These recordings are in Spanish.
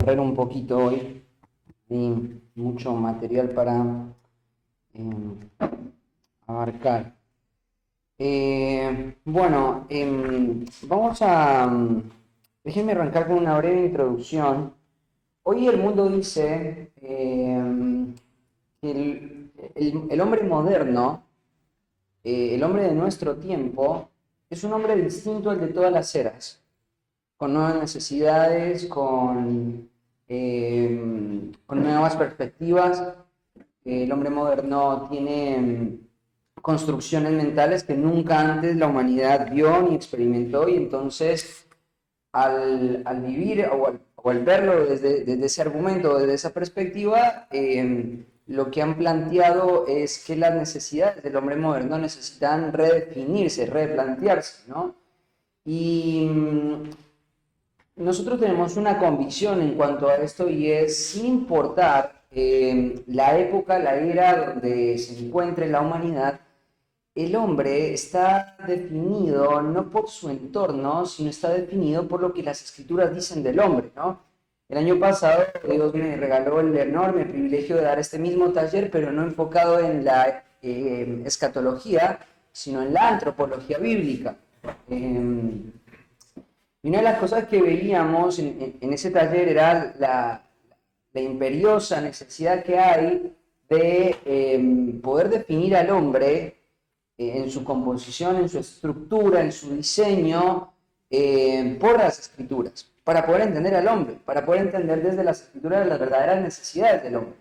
correr un poquito hoy. Hay mucho material para abarcar. Vamos a... déjenme arrancar con una breve introducción. Hoy el mundo dice que el hombre moderno, el hombre de nuestro tiempo, es un hombre distinto al de todas las eras, con nuevas necesidades, con nuevas perspectivas. El hombre moderno tiene construcciones mentales que nunca antes la humanidad vio ni experimentó, y entonces al vivir o al verlo desde ese argumento, desde esa perspectiva, lo que han planteado es que las necesidades del hombre moderno necesitan redefinirse, replantearse, ¿no? Y nosotros tenemos una convicción en cuanto a esto, y es, sin importar la época, la era donde se encuentre la humanidad, el hombre está definido no por su entorno, sino está definido por lo que las escrituras dicen del hombre, ¿no? El año pasado Dios me regaló el enorme privilegio de dar este mismo taller, pero no enfocado en la escatología, sino en la antropología bíblica. Y una de las cosas que veíamos en ese taller era la imperiosa necesidad que hay de poder definir al hombre en su composición, en su estructura, en su diseño, por las escrituras, para poder entender al hombre, para poder entender desde las escrituras las verdaderas necesidades del hombre.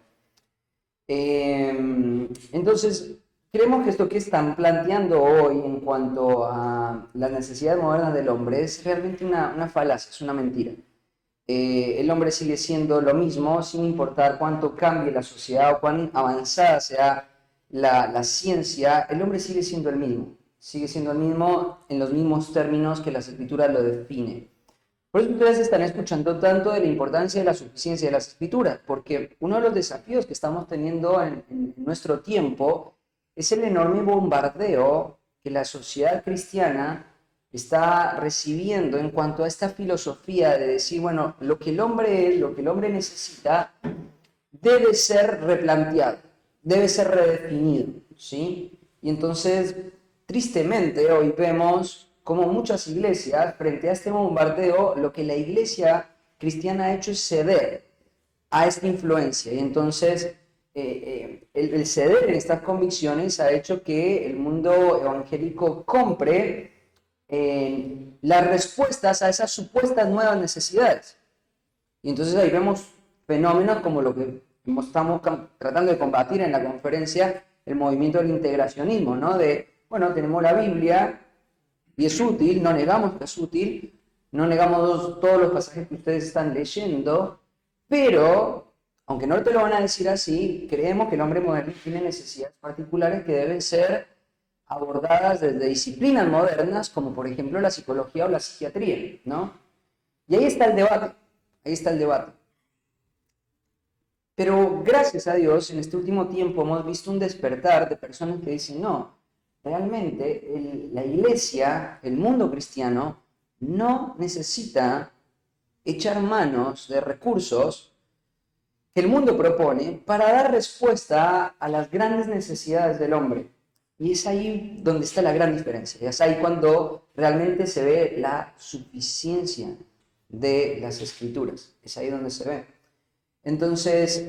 Entonces, creemos que esto que están planteando hoy en cuanto a las necesidades modernas del hombre es realmente una falacia, es una mentira. El hombre sigue siendo lo mismo, sin importar cuánto cambie la sociedad o cuán avanzada sea la ciencia. El hombre sigue siendo el mismo en los mismos términos que las escrituras lo definen. Por eso ustedes están escuchando tanto de la importancia de la suficiencia de las escrituras, porque uno de los desafíos que estamos teniendo en nuestro tiempo es el enorme bombardeo que la sociedad cristiana está recibiendo en cuanto a esta filosofía de decir, bueno, lo que el hombre es, lo que el hombre necesita, debe ser replanteado, debe ser redefinido, ¿sí? Y entonces, tristemente, hoy vemos como muchas iglesias, frente a este bombardeo, lo que la iglesia cristiana ha hecho es ceder a esta influencia. Y entonces, el ceder en estas convicciones ha hecho que el mundo evangélico compre las respuestas a esas supuestas nuevas necesidades. Y entonces ahí vemos fenómenos como lo que estamos tratando de combatir en la conferencia, el movimiento del integracionismo, ¿no? Bueno, tenemos la Biblia y es útil, no negamos que es útil, no negamos todos los pasajes que ustedes están leyendo, pero, aunque no te lo van a decir así, creemos que el hombre moderno tiene necesidades particulares que deben ser abordadas desde disciplinas modernas, como por ejemplo la psicología o la psiquiatría, ¿no? Y ahí está el debate. Pero gracias a Dios, en este último tiempo hemos visto un despertar de personas que dicen, no, realmente la iglesia, el mundo cristiano, no necesita echar manos de recursos que el mundo propone para dar respuesta a las grandes necesidades del hombre. Y es ahí donde está la gran diferencia. Es ahí cuando realmente se ve la suficiencia de las escrituras. Es ahí donde se ve. Entonces,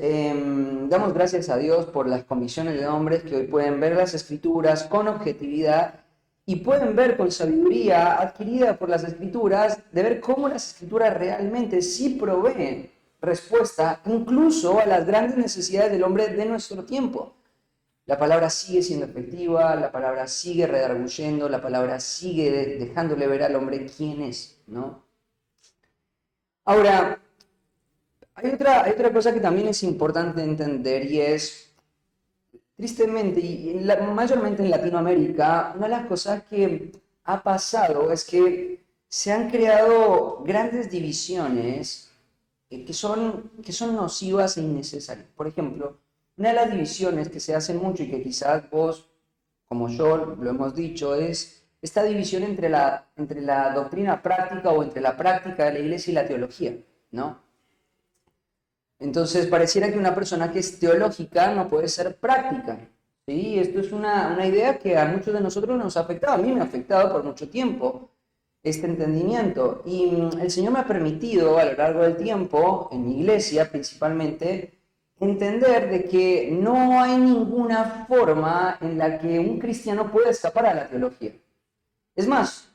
damos gracias a Dios por las convicciones de hombres que hoy pueden ver las escrituras con objetividad y pueden ver con sabiduría adquirida por las escrituras, de ver cómo las escrituras realmente sí proveen respuesta incluso a las grandes necesidades del hombre de nuestro tiempo. La palabra sigue siendo efectiva, la palabra sigue redarguyendo, la palabra sigue dejándole ver al hombre quién es, ¿no? Ahora, hay otra cosa que también es importante entender, y es, tristemente, mayormente en Latinoamérica, una de las cosas que ha pasado es que se han creado grandes divisiones que son nocivas e innecesarias. Por ejemplo, una de las divisiones que se hacen mucho y que quizás vos, como yo, lo hemos dicho, es esta división entre la doctrina práctica o entre la práctica de la iglesia y la teología, ¿no? Entonces, pareciera que una persona que es teológica no puede ser práctica. ¿Sí? Esto es una idea que a muchos de nosotros nos ha afectado. A mí me ha afectado por mucho tiempo este entendimiento. Y el Señor me ha permitido a lo largo del tiempo, en mi iglesia principalmente, entender de que no hay ninguna forma en la que un cristiano pueda escapar a la teología. Es más,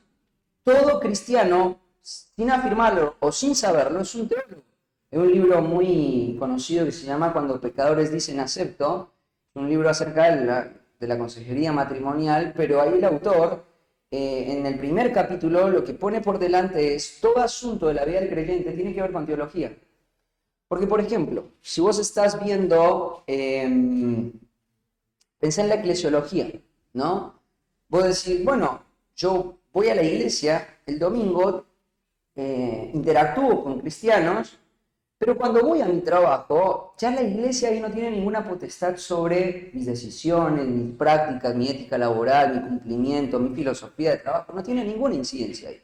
todo cristiano, sin afirmarlo o sin saberlo, es un teólogo. Hay un libro muy conocido que se llama Cuando pecadores dicen acepto, un libro acerca de la consejería matrimonial, pero ahí el autor, en el primer capítulo, lo que pone por delante es todo asunto de la vida del creyente tiene que ver con teología. Porque, por ejemplo, si vos estás viendo, pensá en la eclesiología, ¿no? Vos decís, bueno, yo voy a la iglesia el domingo, interactúo con cristianos, pero cuando voy a mi trabajo, ya la iglesia ahí no tiene ninguna potestad sobre mis decisiones, mis prácticas, mi ética laboral, mi cumplimiento, mi filosofía de trabajo, no tiene ninguna incidencia ahí.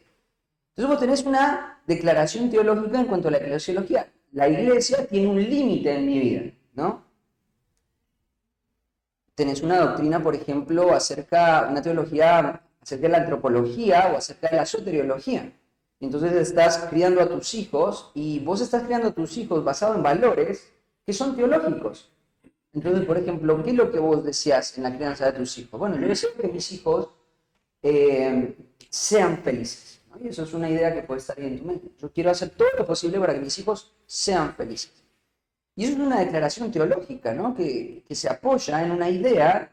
Entonces vos tenés una declaración teológica en cuanto a la eclesiología. La iglesia tiene un límite en mi vida, ¿no? Tenés una doctrina, por ejemplo, una teología acerca de la antropología o acerca de la soteriología. Entonces estás criando a tus hijos y vos estás criando a tus hijos basado en valores que son teológicos. Entonces, por ejemplo, ¿qué es lo que vos deseas en la crianza de tus hijos? Bueno, yo deseo que mis hijos sean felices, ¿no? Y eso es una idea que puede estar ahí en tu mente. Yo quiero hacer todo lo posible para que mis hijos sean felices. Y eso es una declaración teológica, ¿no? Que se apoya en una idea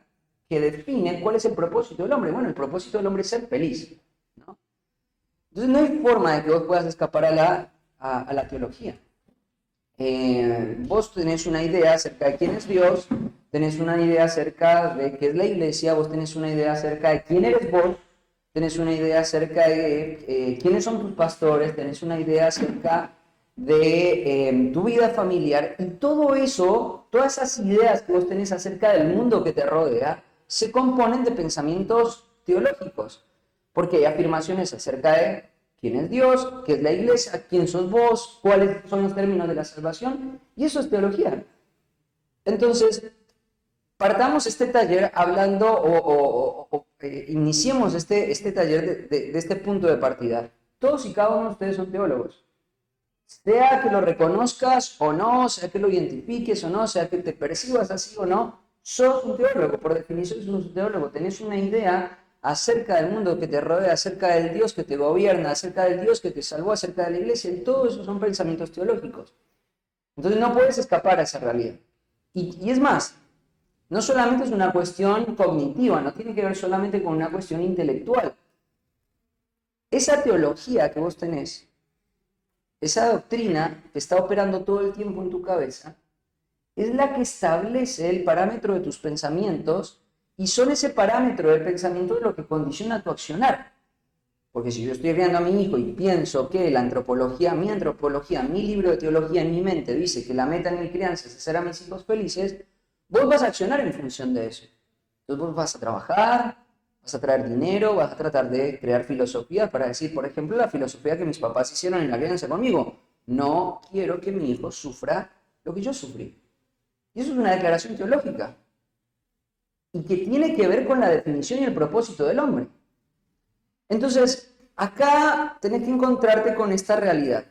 que define cuál es el propósito del hombre. Bueno, el propósito del hombre es ser feliz, ¿no? Entonces no hay forma de que vos puedas escapar a la teología. Vos tenés una idea acerca de quién es Dios, tenés una idea acerca de qué es la iglesia, vos tenés una idea acerca de quién eres vos, tenés una idea acerca de quiénes son tus pastores, tenés una idea acerca de tu vida familiar, y todo eso, todas esas ideas que vos tenés acerca del mundo que te rodea, se componen de pensamientos teológicos, porque hay afirmaciones acerca de quién es Dios, qué es la iglesia, quién sos vos, cuáles son los términos de la salvación, y eso es teología. Entonces, partamos este taller hablando iniciemos este taller de este punto de partida. Todos y cada uno de ustedes son teólogos. Sea que lo reconozcas o no, sea que lo identifiques o no, sea que te percibas así o no, sos un teólogo, por definición sos un teólogo, tenés una idea acerca del mundo que te rodea, acerca del Dios que te gobierna, acerca del Dios que te salvó, acerca de la iglesia, y todo eso son pensamientos teológicos. Entonces no puedes escapar a esa realidad. Y es más, no solamente es una cuestión cognitiva, no tiene que ver solamente con una cuestión intelectual. Esa teología que vos tenés, esa doctrina que está operando todo el tiempo en tu cabeza, es la que establece el parámetro de tus pensamientos y son ese parámetro de pensamiento lo que condiciona tu accionar. Porque si yo estoy criando a mi hijo y pienso que la antropología, mi libro de teología en mi mente dice que la meta en mi crianza es hacer a mis hijos felices, vos vas a accionar en función de eso. Entonces vos vas a trabajar, vas a traer dinero, vas a tratar de crear filosofías para decir, por ejemplo, la filosofía que mis papás hicieron en la crianza conmigo. No quiero que mi hijo sufra lo que yo sufrí. Y eso es una declaración teológica. Y que tiene que ver con la definición y el propósito del hombre. Entonces, acá tenés que encontrarte con esta realidad.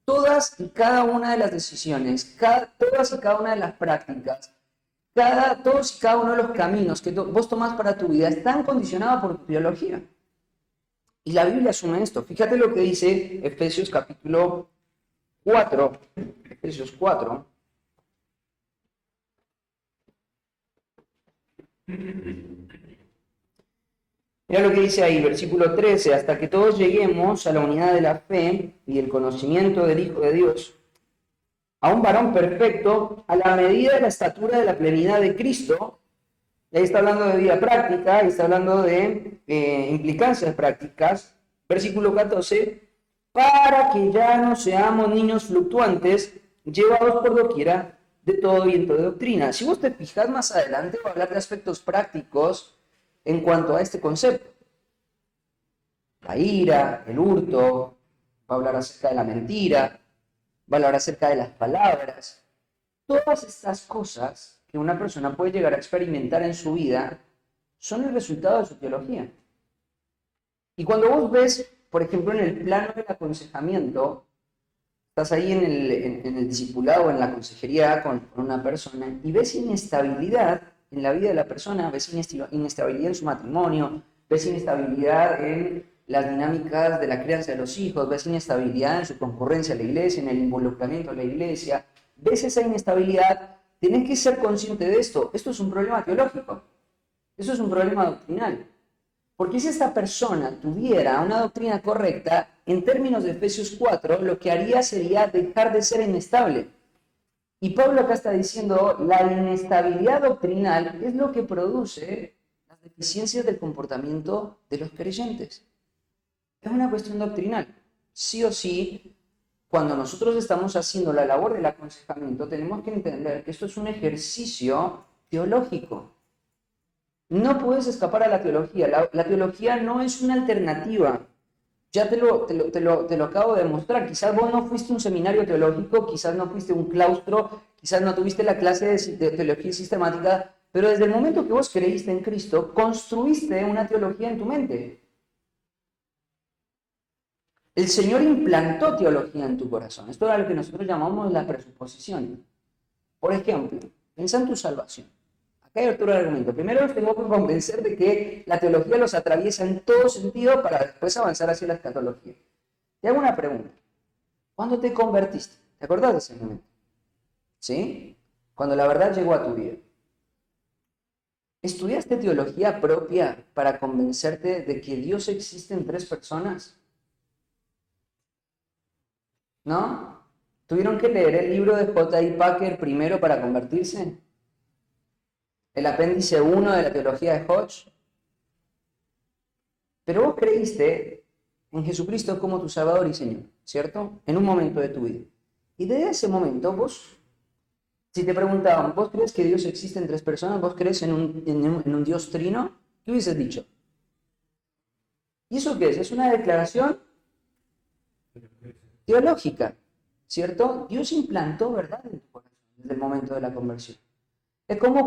Todas y cada una de las decisiones, todas y cada una de las prácticas, todos y cada uno de los caminos que vos tomás para tu vida están condicionados por tu teología. Y la Biblia asume esto. Fíjate lo que dice Efesios capítulo 4. Efesios 4. Mira lo que dice ahí, versículo 13, hasta que todos lleguemos a la unidad de la fe y el conocimiento del Hijo de Dios, a un varón perfecto, a la medida de la estatura de la plenidad de Cristo. Y ahí está hablando de vida práctica, ahí está hablando de implicancias prácticas. Versículo 14, para que ya no seamos niños fluctuantes, llevados por doquiera de todo viento de doctrina. Si vos te fijas más adelante, va a hablar de aspectos prácticos en cuanto a este concepto. La ira, el hurto, va a hablar acerca de la mentira, va a hablar acerca de las palabras. Todas estas cosas que una persona puede llegar a experimentar en su vida son el resultado de su teología. Y cuando vos ves, por ejemplo, en el plano del aconsejamiento, estás ahí en el discipulado, en la consejería con una persona y ves inestabilidad en la vida de la persona, ves inestabilidad en su matrimonio, ves inestabilidad en las dinámicas de la crianza de los hijos, ves inestabilidad en su concurrencia a la iglesia, en el involucramiento a la iglesia, ves esa inestabilidad, tienes que ser consciente de esto. Esto es un problema teológico, esto es un problema doctrinal. Porque si esta persona tuviera una doctrina correcta, en términos de Efesios 4, lo que haría sería dejar de ser inestable. Y Pablo acá está diciendo, la inestabilidad doctrinal es lo que produce las deficiencias del comportamiento de los creyentes. Es una cuestión doctrinal. Sí o sí, cuando nosotros estamos haciendo la labor del aconsejamiento, tenemos que entender que esto es un ejercicio teológico. No puedes escapar a la teología. La teología no es una alternativa. Ya te lo acabo de demostrar. Quizás vos no fuiste a un seminario teológico, quizás no fuiste a un claustro, quizás no tuviste la clase de teología sistemática, pero desde el momento que vos creíste en Cristo, construiste una teología en tu mente. El Señor implantó teología en tu corazón. Esto es lo que nosotros llamamos la presuposición. Por ejemplo, piensa en tu salvación. Acá hay otro argumento. Primero los tengo que convencer de que la teología los atraviesa en todo sentido para después avanzar hacia la escatología. Te hago una pregunta. ¿Cuándo te convertiste? ¿Te acordás de ese momento? ¿Sí? Cuando la verdad llegó a tu vida. ¿Estudiaste teología propia para convencerte de que Dios existe en tres personas? ¿No? ¿Tuvieron que leer el libro de J.I. Packer primero para convertirse? ¿El apéndice 1 de la teología de Hodge? Pero vos creíste en Jesucristo como tu Salvador y Señor, ¿cierto? En un momento de tu vida. Y desde ese momento vos, si te preguntaban, ¿vos crees que Dios existe en tres personas? ¿Vos crees en un Dios trino? ¿Qué hubieses dicho? ¿Y eso qué es? Es una declaración teológica, ¿cierto? Dios implantó verdad en tu corazón desde el momento de la conversión. Es como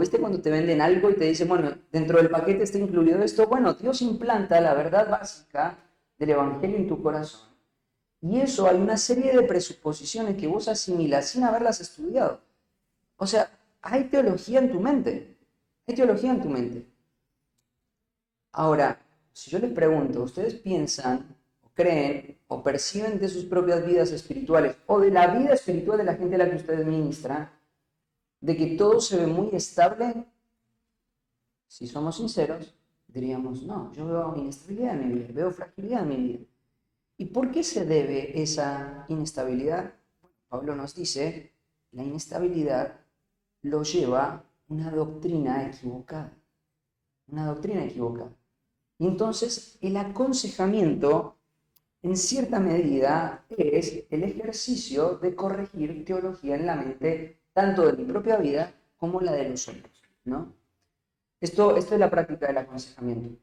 ¿viste? Cuando te venden algo y te dicen, bueno, dentro del paquete está incluido esto. Bueno, Dios implanta la verdad básica del Evangelio en tu corazón. Y eso hay una serie de presuposiciones que vos asimilas sin haberlas estudiado. O sea, hay teología en tu mente. Hay teología en tu mente. Ahora, si yo les pregunto, ¿ustedes piensan, o creen, o perciben de sus propias vidas espirituales, o de la vida espiritual de la gente a la que ustedes ministran, de que todo se ve muy estable? Si somos sinceros, diríamos, no, yo veo inestabilidad en mi vida, veo fragilidad en mi vida. ¿Y por qué se debe esa inestabilidad? Pablo nos dice, la inestabilidad lo lleva una doctrina equivocada, una doctrina equivocada. Y entonces el aconsejamiento, en cierta medida, es el ejercicio de corregir teología en la mente, tanto de mi propia vida como la de los otros, ¿no? Esto es la práctica del aconsejamiento.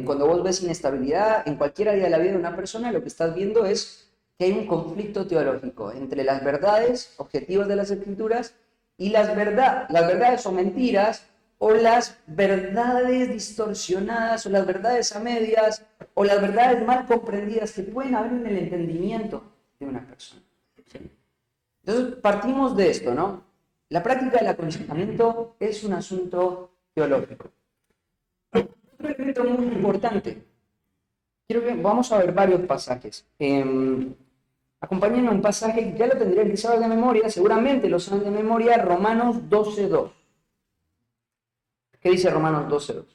Cuando vos ves inestabilidad en cualquier área de la vida de una persona, lo que estás viendo es que hay un conflicto teológico entre las verdades objetivas de las escrituras y las verdades o mentiras, o las verdades distorsionadas, o las verdades a medias, o las verdades mal comprendidas que pueden haber en el entendimiento de una persona. ¿Sí? Entonces, partimos de esto, ¿no? La práctica del aconsejamiento es un asunto teológico. Un elemento muy importante. Quiero que vamos a ver varios pasajes. Acompáñenme a un pasaje que ya lo tendrían que saber de memoria, seguramente lo saben de memoria, Romanos 12:2. ¿Qué dice Romanos 12:2?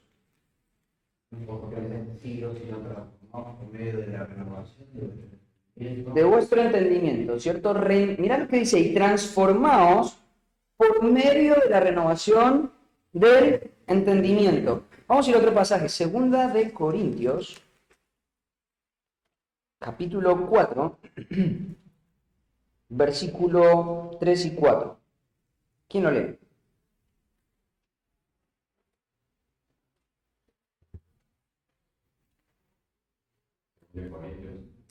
De vuestro entendimiento, ¿cierto? Mirad lo que dice, y transformaos por medio de la renovación del entendimiento. Vamos a ir a otro pasaje, segunda de Corintios, capítulo 4, versículo 3 y 4. ¿Quién lo lee?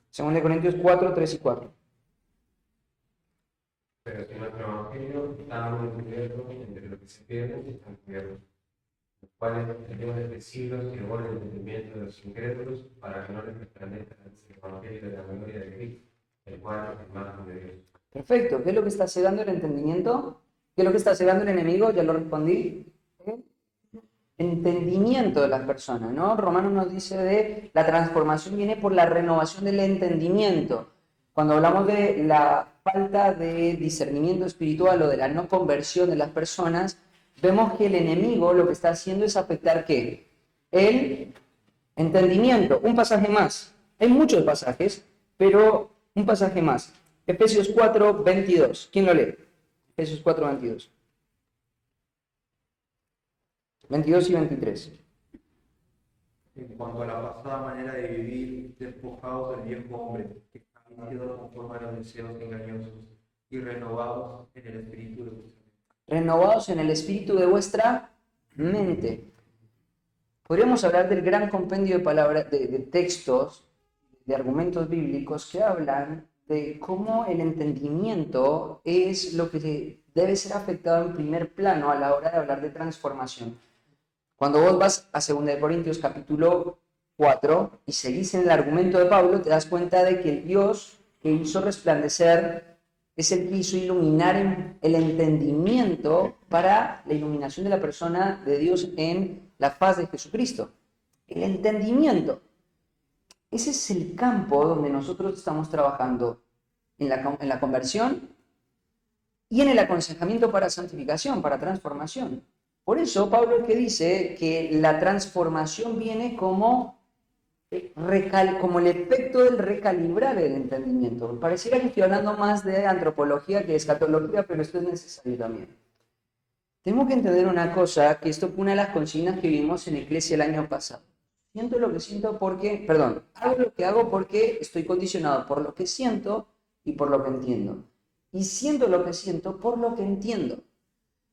Segunda de Corintios 4, 3 y 4. Pero si nuestro evangelio estamos encubiertos entre los que se pierden y están cubiertos, los cuales el Dios de este siglo cegó el entendimiento de los incrédulos para que no les resplandezca el evangelio de la gloria de Cristo, el cual es imagen de Dios. Perfecto. ¿Qué es lo que está cegando el entendimiento? ¿Qué es lo que está cegando el enemigo? Ya lo respondí. Entendimiento de las personas, ¿no? Romanos nos dice de la transformación viene por la renovación del entendimiento. Cuando hablamos de la falta de discernimiento espiritual o de la no conversión de las personas, vemos que el enemigo lo que está haciendo es afectar ¿qué? El entendimiento. Un pasaje más. Hay muchos pasajes, pero un pasaje más. Efesios 4, 22. ¿Quién lo lee? Efesios 4, 22. 22 y 23. En cuanto a la pasada manera de vivir, despojados del viejo hombre, que está vestido conforme a los deseos engañosos, y renovados en el espíritu de vuestra mente. Renovados en el espíritu de vuestra mente. Podríamos hablar del gran compendio de palabras, de textos, de argumentos bíblicos que hablan de cómo el entendimiento es lo que debe ser afectado en primer plano a la hora de hablar de transformación. Cuando vos vas a 2 Corintios capítulo 4 y seguís en el argumento de Pablo, te das cuenta de que el Dios que hizo resplandecer es el que hizo iluminar el entendimiento para la iluminación de la persona de Dios en la faz de Jesucristo. El entendimiento. Ese es el campo donde nosotros estamos trabajando en la conversión y en el aconsejamiento para santificación, para transformación. Por eso Pablo es que dice que la transformación viene como el efecto del recalibrar el entendimiento. Pareciera que estoy hablando más de antropología que de escatología, pero esto es necesario también. Tenemos que entender una cosa, que esto fue una de las consignas que vimos en Iglesia el año pasado. Siento lo que siento porque, hago lo que hago porque estoy condicionado por lo que siento y por lo que entiendo. Y siento lo que siento por lo que entiendo.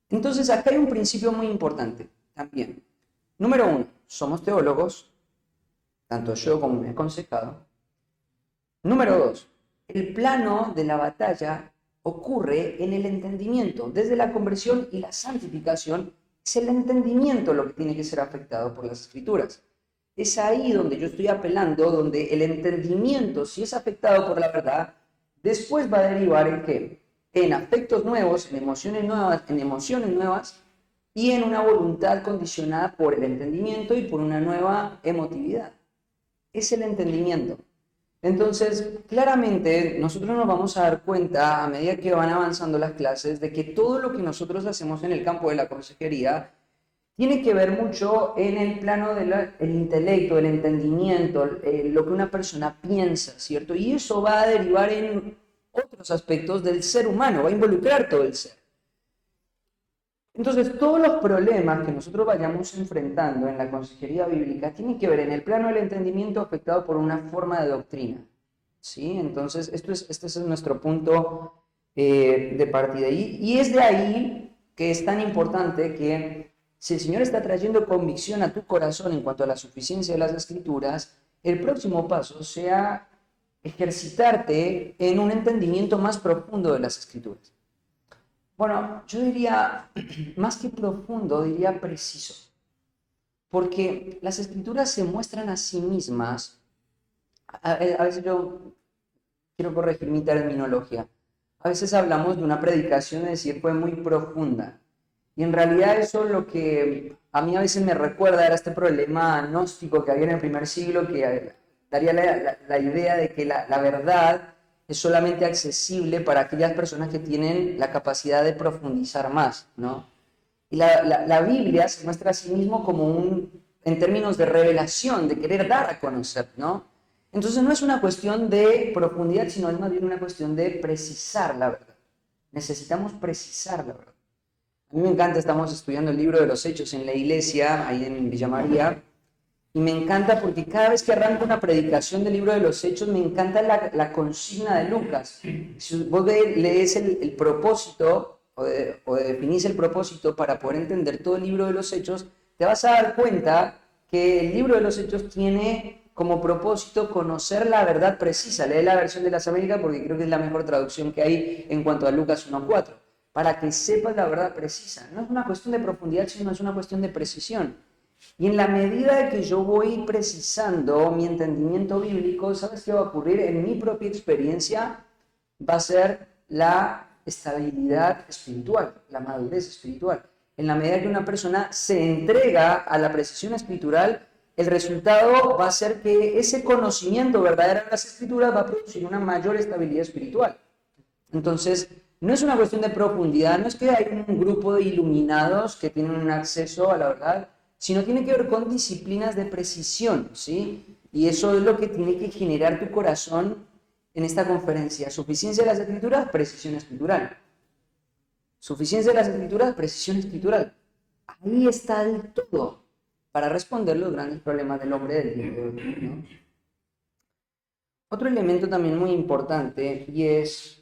Entonces, acá hay un principio muy importante también. Número 1, somos teólogos, tanto yo como mi aconsejado. Número 2, el plano de la batalla ocurre en el entendimiento. Desde la conversión y la santificación, es el entendimiento lo que tiene que ser afectado por las Escrituras. Es ahí donde yo estoy apelando, donde el entendimiento, si es afectado por la verdad, después va a derivar en ¿qué? En afectos nuevos, en emociones nuevas y en una voluntad condicionada por el entendimiento y por una nueva emotividad. Es el entendimiento. Entonces, claramente, nosotros nos vamos a dar cuenta a medida que van avanzando las clases de que todo lo que nosotros hacemos en el campo de la consejería tiene que ver mucho en el plano del intelecto, el entendimiento, lo que una persona piensa, ¿cierto? Y eso va a derivar en otros aspectos del ser humano, va a involucrar todo el ser. Entonces, todos los problemas que nosotros vayamos enfrentando en la consejería bíblica tienen que ver en el plano del entendimiento afectado por una forma de doctrina, ¿sí? Entonces, este es nuestro punto de partida. Y es de ahí que es tan importante que si el Señor está trayendo convicción a tu corazón en cuanto a la suficiencia de las Escrituras, el próximo paso sea ejercitarte en un entendimiento más profundo de las Escrituras. Bueno, yo diría, más que profundo, diría preciso. Porque las Escrituras se muestran a sí mismas. A veces yo quiero corregir mi terminología. A veces hablamos de una predicación, es decir, fue muy profunda. Y en realidad eso lo que a mí a veces me recuerda era este problema gnóstico que había en el primer siglo, que daría la idea de que la verdad es solamente accesible para aquellas personas que tienen la capacidad de profundizar más, ¿no? Y la Biblia se muestra a sí mismo como en términos de revelación, de querer dar a conocer, ¿no? Entonces no es una cuestión de profundidad, sino es más bien una cuestión de precisar la verdad. Necesitamos precisar la verdad. A mí me encanta, estamos estudiando el libro de los Hechos en la iglesia, ahí en Villa María, y me encanta porque cada vez que arranco una predicación del libro de los Hechos, me encanta la consigna de Lucas. Si vos lees el propósito, o definís el propósito para poder entender todo el libro de los Hechos, te vas a dar cuenta que el libro de los Hechos tiene como propósito conocer la verdad precisa. Lee la versión de las Américas porque creo que es la mejor traducción que hay en cuanto a Lucas 1:4. Para que sepas la verdad precisa. No es una cuestión de profundidad, sino es una cuestión de precisión. Y en la medida que yo voy precisando mi entendimiento bíblico, ¿sabes qué va a ocurrir? En mi propia experiencia va a ser la estabilidad espiritual, la madurez espiritual. En la medida que una persona se entrega a la precisión escritural, el resultado va a ser que ese conocimiento verdadero de las escrituras va a producir una mayor estabilidad espiritual. Entonces, no es una cuestión de profundidad, no es que hay un grupo de iluminados que tienen un acceso a la verdad, sino tiene que ver con disciplinas de precisión, ¿sí? Y eso es lo que tiene que generar tu corazón en esta conferencia. Suficiencia de las escrituras, precisión escritural. Suficiencia de las escrituras, precisión escritural. Ahí está el todo para responder los grandes problemas del hombre del día de hoy, ¿no? Otro elemento también muy importante y es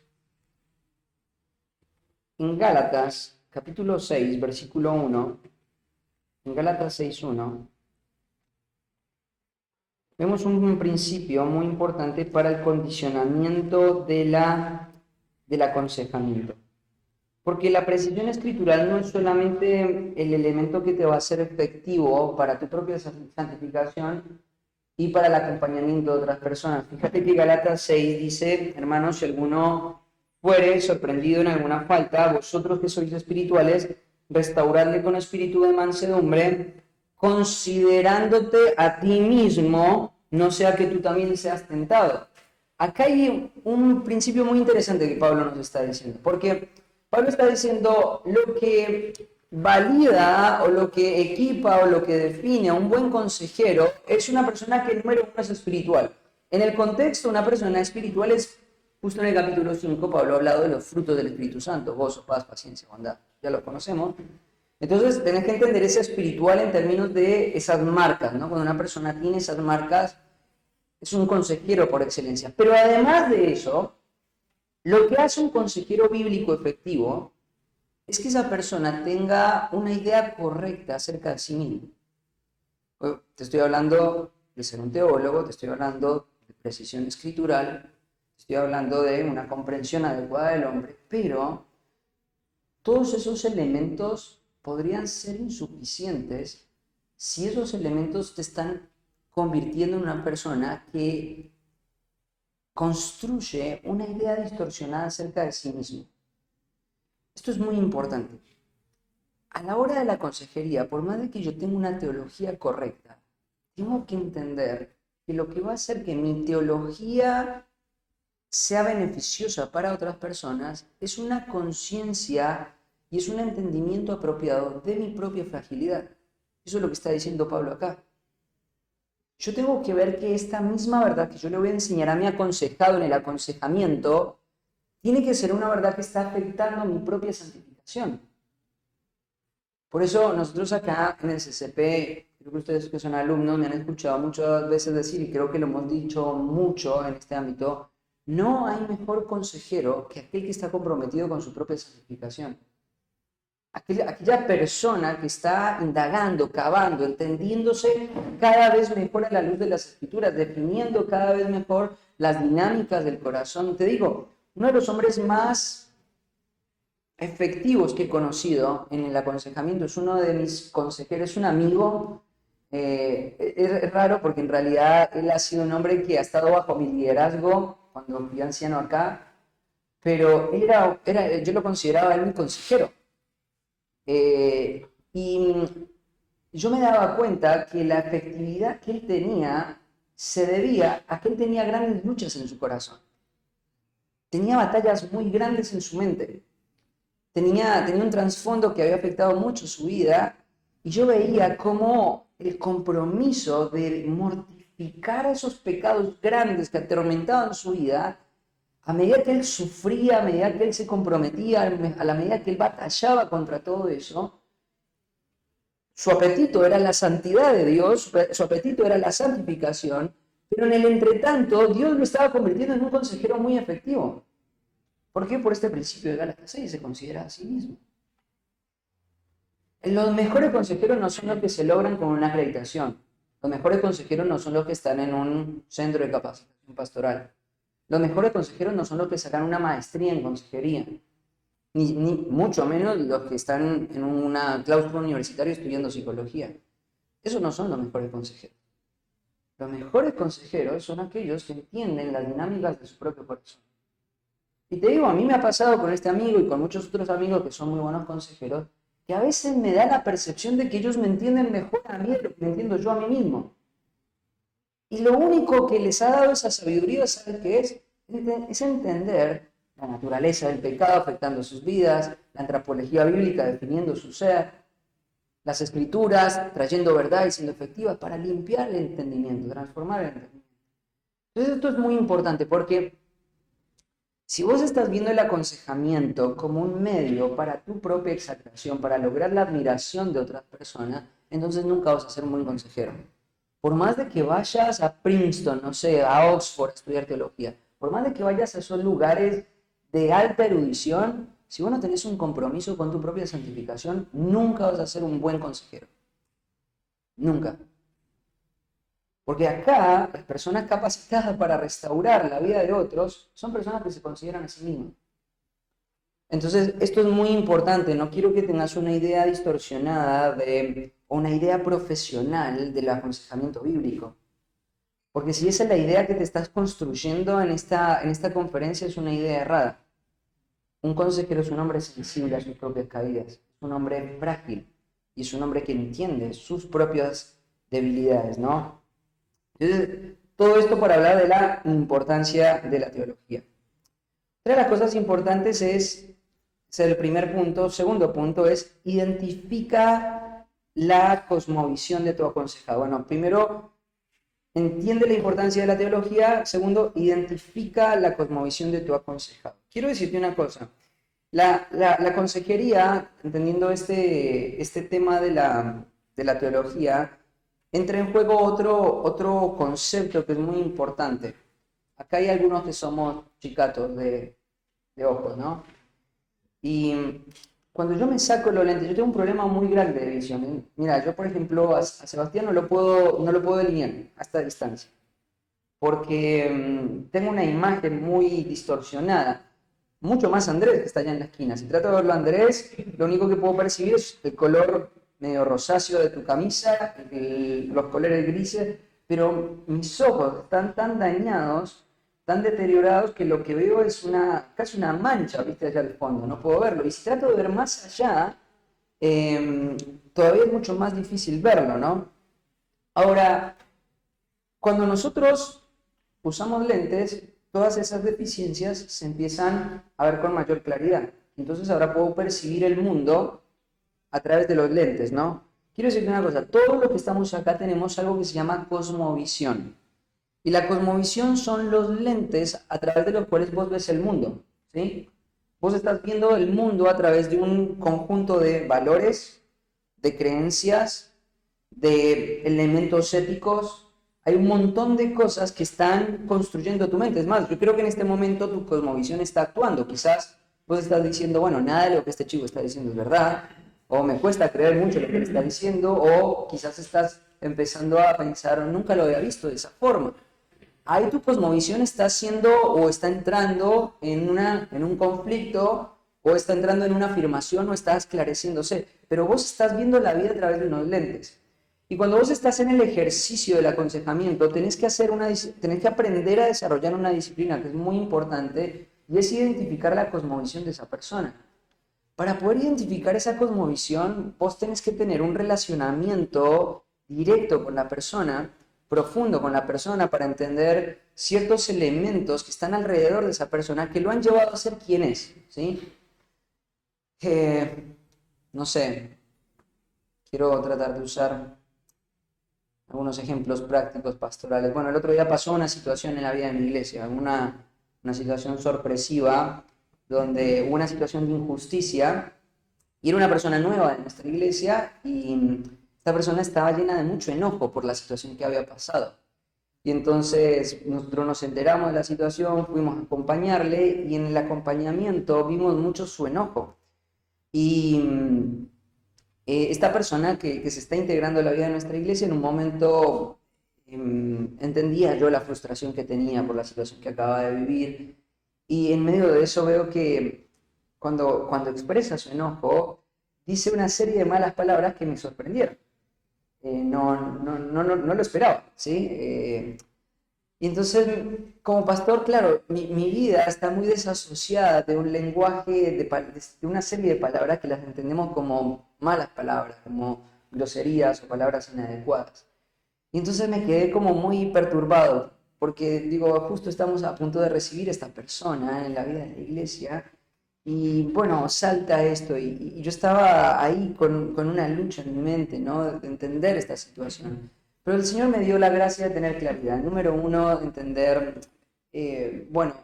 en Gálatas, capítulo 6, versículo 1, en Gálatas 6:1, vemos un principio muy importante para el condicionamiento del aconsejamiento. Porque la precisión escritural no es solamente el elemento que te va a hacer efectivo para tu propia santificación y para el acompañamiento de otras personas. Fíjate que Gálatas 6 dice, hermanos, si alguno fuere sorprendido en alguna falta, vosotros que sois espirituales, restauradle con espíritu de mansedumbre, considerándote a ti mismo, no sea que tú también seas tentado. Acá hay un principio muy interesante que Pablo nos está diciendo, porque Pablo está diciendo lo que valida o lo que equipa o lo que define a un buen consejero es una persona que número uno es espiritual. En el contexto, una persona espiritual es, justo en el capítulo 5, Pablo ha hablado de los frutos del Espíritu Santo, gozo, paz, paciencia, bondad, ya lo conocemos. Entonces, tenés que entender ese espiritual en términos de esas marcas, ¿no? Cuando una persona tiene esas marcas, es un consejero por excelencia. Pero además de eso, lo que hace un consejero bíblico efectivo es que esa persona tenga una idea correcta acerca de sí mismo. Te estoy hablando de ser un teólogo, te estoy hablando de precisión escritural, te estoy hablando de una comprensión adecuada del hombre, pero todos esos elementos podrían ser insuficientes si esos elementos te están convirtiendo en una persona que construye una idea distorsionada acerca de sí mismo. Esto es muy importante. A la hora de la consejería, por más de que yo tenga una teología correcta, tengo que entender que lo que va a hacer que mi teología sea beneficiosa para otras personas es una conciencia y es un entendimiento apropiado de mi propia fragilidad. Eso es lo que está diciendo Pablo acá. Yo tengo que ver que esta misma verdad que yo le voy a enseñar a mi aconsejado en el aconsejamiento tiene que ser una verdad que está afectando mi propia santificación. Por eso nosotros acá en el CCP, creo que ustedes que son alumnos me han escuchado muchas veces decir, y creo que lo hemos dicho mucho en este ámbito, no hay mejor consejero que aquel que está comprometido con su propia santificación. Aquella persona que está indagando, cavando, entendiéndose cada vez mejor a la luz de las Escrituras, definiendo cada vez mejor las dinámicas del corazón. Te digo, uno de los hombres más efectivos que he conocido en el aconsejamiento es uno de mis consejeros, es un amigo. Es raro porque en realidad él ha sido un hombre que ha estado bajo mi liderazgo cuando fui anciano acá, pero yo lo consideraba él mi consejero. Y yo me daba cuenta que la efectividad que él tenía se debía a que él tenía grandes luchas en su corazón. Tenía batallas muy grandes en su mente. Tenía un trasfondo que había afectado mucho su vida y yo veía cómo el compromiso de mortificar esos pecados grandes que atormentaban su vida, a medida que él sufría, a medida que él se comprometía, a la medida que él batallaba contra todo eso, su apetito era la santidad de Dios, su apetito era la santificación, pero en el entretanto Dios lo estaba convirtiendo en un consejero muy efectivo. ¿Por qué? Por este principio de Gálatas 6, se considera a sí mismo. Los mejores consejeros no son los que se logran con una acreditación. Los mejores consejeros no son los que están en un centro de capacitación pastoral. Los mejores consejeros no son los que sacan una maestría en consejería, ni mucho menos los que están en una claustro universitario estudiando psicología. Esos no son los mejores consejeros. Los mejores consejeros son aquellos que entienden las dinámicas de su propio corazón. Y te digo, a mí me ha pasado con este amigo y con muchos otros amigos que son muy buenos consejeros, que a veces me da la percepción de que ellos me entienden mejor a mí de lo que me entiendo yo a mí mismo. Y lo único que les ha dado esa sabiduría, ¿sabes qué es? Es entender la naturaleza del pecado afectando sus vidas, la antropología bíblica definiendo su ser, las escrituras trayendo verdad y siendo efectivas para limpiar el entendimiento, transformar el entendimiento. Entonces esto es muy importante porque si vos estás viendo el aconsejamiento como un medio para tu propia exaltación, para lograr la admiración de otras personas, entonces nunca vas a ser un buen consejero. Por más de que vayas a Princeton, no sé, a Oxford a estudiar teología, por más de que vayas a esos lugares de alta erudición, si vos no tenés un compromiso con tu propia santificación, nunca vas a ser un buen consejero. Nunca. Porque acá, las personas capacitadas para restaurar la vida de otros son personas que se consideran a sí mismas. Entonces, esto es muy importante. No quiero que tengas una idea distorsionada o una idea profesional del aconsejamiento bíblico. Porque si esa es la idea que te estás construyendo en esta conferencia, es una idea errada. Un consejero es un hombre sensible a sus propias caídas, es un hombre frágil y es un hombre que entiende sus propias debilidades, ¿no? Entonces, todo esto para hablar de la importancia de la teología. Otra de las cosas importantes es el primer punto. Segundo punto es identifica la cosmovisión de tu aconsejado. Bueno, primero, entiende la importancia de la teología. Segundo, identifica la cosmovisión de tu aconsejado. Quiero decirte una cosa. La consejería, entendiendo este tema de la teología, entra en juego otro concepto que es muy importante. Acá hay algunos que somos chicatos de ojos, ¿no? Y cuando yo me saco los lentes, yo tengo un problema muy grande de visión, ¿eh? Mira, yo por ejemplo a Sebastián no lo puedo delinear a esta distancia, porque tengo una imagen muy distorsionada. Mucho más Andrés, que está allá en la esquina. Si trato de verlo a Andrés, lo único que puedo percibir es el color medio rosáceo de tu camisa, los colores grises, pero mis ojos están tan dañados, tan deteriorados, que lo que veo es casi una mancha, ¿viste? Allá al fondo, no puedo verlo. Y si trato de ver más allá, todavía es mucho más difícil verlo, ¿no? Ahora, cuando nosotros usamos lentes, todas esas deficiencias se empiezan a ver con mayor claridad. Entonces ahora puedo percibir el mundo a través de los lentes, ¿no? Quiero decirte una cosa, todos los que estamos acá tenemos algo que se llama cosmovisión. Y la cosmovisión son los lentes a través de los cuales vos ves el mundo, ¿sí? Vos estás viendo el mundo a través de un conjunto de valores, de creencias, de elementos éticos. Hay un montón de cosas que están construyendo tu mente. Es más, yo creo que en este momento tu cosmovisión está actuando. Quizás vos estás diciendo, bueno, nada de lo que este chico está diciendo es verdad, o me cuesta creer mucho lo que él está diciendo, o quizás estás empezando a pensar, nunca lo había visto de esa forma. Ahí tu cosmovisión está haciendo o está entrando en un conflicto, o está entrando en una afirmación, o está esclareciéndose, pero vos estás viendo la vida a través de unos lentes. Y cuando vos estás en el ejercicio del aconsejamiento, tenés que aprender a desarrollar una disciplina que es muy importante, y es identificar la cosmovisión de esa persona. Para poder identificar esa cosmovisión, vos tenés que tener un relacionamiento directo con la persona, profundo con la persona, para entender ciertos elementos que están alrededor de esa persona que lo han llevado a ser quien es, ¿sí? No sé, quiero tratar de usar algunos ejemplos prácticos pastorales. Bueno, el otro día pasó una situación en la vida de mi iglesia, una situación sorpresiva, donde hubo una situación de injusticia, y era una persona nueva en nuestra iglesia, y esta persona estaba llena de mucho enojo por la situación que había pasado. Y entonces nosotros nos enteramos de la situación, fuimos a acompañarle, y en el acompañamiento vimos mucho su enojo. Y esta persona que se está integrando a la vida de nuestra iglesia, en un momento entendía yo la frustración que tenía por la situación que acababa de vivir, y en medio de eso veo que cuando expresa su enojo, dice una serie de malas palabras que me sorprendieron. No lo esperaba, ¿sí? Y entonces, como pastor, claro, mi vida está muy desasociada de un lenguaje, de una serie de palabras que las entendemos como malas palabras, como groserías o palabras inadecuadas. Y entonces me quedé como muy perturbado, porque digo, justo estamos a punto de recibir esta persona en la vida de la iglesia, y bueno, salta esto, y yo estaba ahí con una lucha en mi mente, ¿no? De entender esta situación. Pero el Señor me dio la gracia de tener claridad. Número uno, entender, bueno,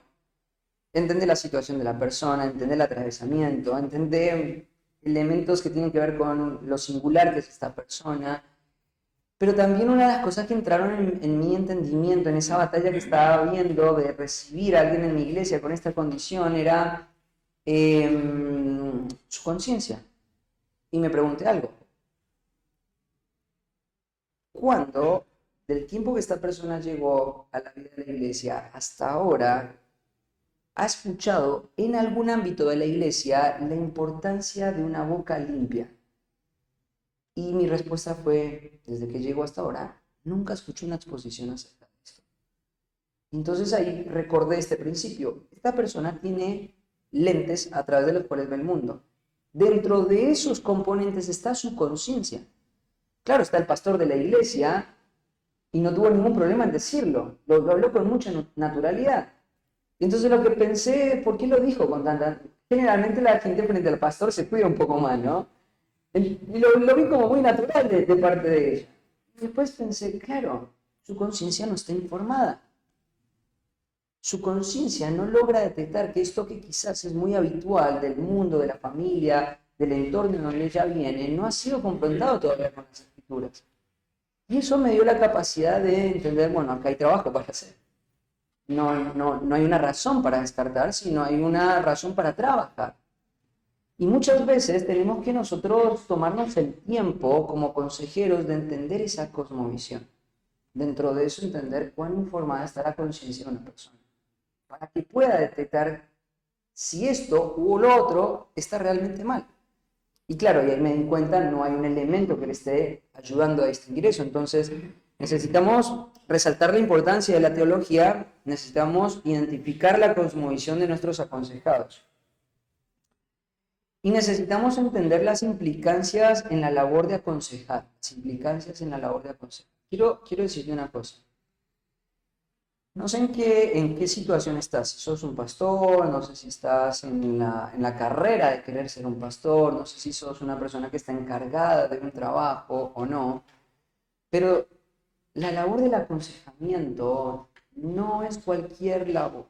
entender la situación de la persona, entender el atravesamiento, entender elementos que tienen que ver con lo singular que es esta persona. Pero también una de las cosas que entraron en mi entendimiento, en esa batalla que estaba viendo de recibir a alguien en mi iglesia con esta condición, era su conciencia. Y me pregunté algo. ¿Cuándo, del tiempo que esta persona llegó a la vida de la iglesia hasta ahora, ha escuchado en algún ámbito de la iglesia la importancia de una boca limpia? Y mi respuesta fue, desde que llegó hasta ahora, nunca escuché una exposición acerca de esto. Entonces ahí recordé este principio. Esta persona tiene lentes a través de los cuales ve el mundo. Dentro de esos componentes está su conciencia. Claro, está el pastor de la iglesia y no tuvo ningún problema en decirlo. Lo habló con mucha naturalidad. Y entonces lo que pensé, ¿por qué lo dijo con tanta...? Generalmente la gente frente al pastor se cuida un poco más, ¿no? Y lo vi como muy natural de parte de ella. Y después pensé, claro, su conciencia no está informada. Su conciencia no logra detectar que esto que quizás es muy habitual del mundo, de la familia, del entorno en donde ella viene, no ha sido confrontado todavía con las escrituras. Y eso me dio la capacidad de entender, bueno, acá hay trabajo para hacer. No hay una razón para descartar, sino hay una razón para trabajar. Y muchas veces tenemos que nosotros tomarnos el tiempo como consejeros de entender esa cosmovisión. Dentro de eso entender cuán informada está la conciencia de una persona, para que pueda detectar si esto u lo otro está realmente mal. Y claro, y ahí me di cuenta, no hay un elemento que le esté ayudando a distinguir eso. Entonces, necesitamos resaltar la importancia de la teología, necesitamos identificar la cosmovisión de nuestros aconsejados. Y necesitamos entender las implicancias en la labor de aconsejar. Las implicancias en la labor de aconsejar. Quiero decirte una cosa. No sé en qué situación estás. Si sos un pastor, no sé si estás en la carrera de querer ser un pastor, no sé si sos una persona que está encargada de un trabajo o no. Pero la labor del aconsejamiento no es cualquier labor.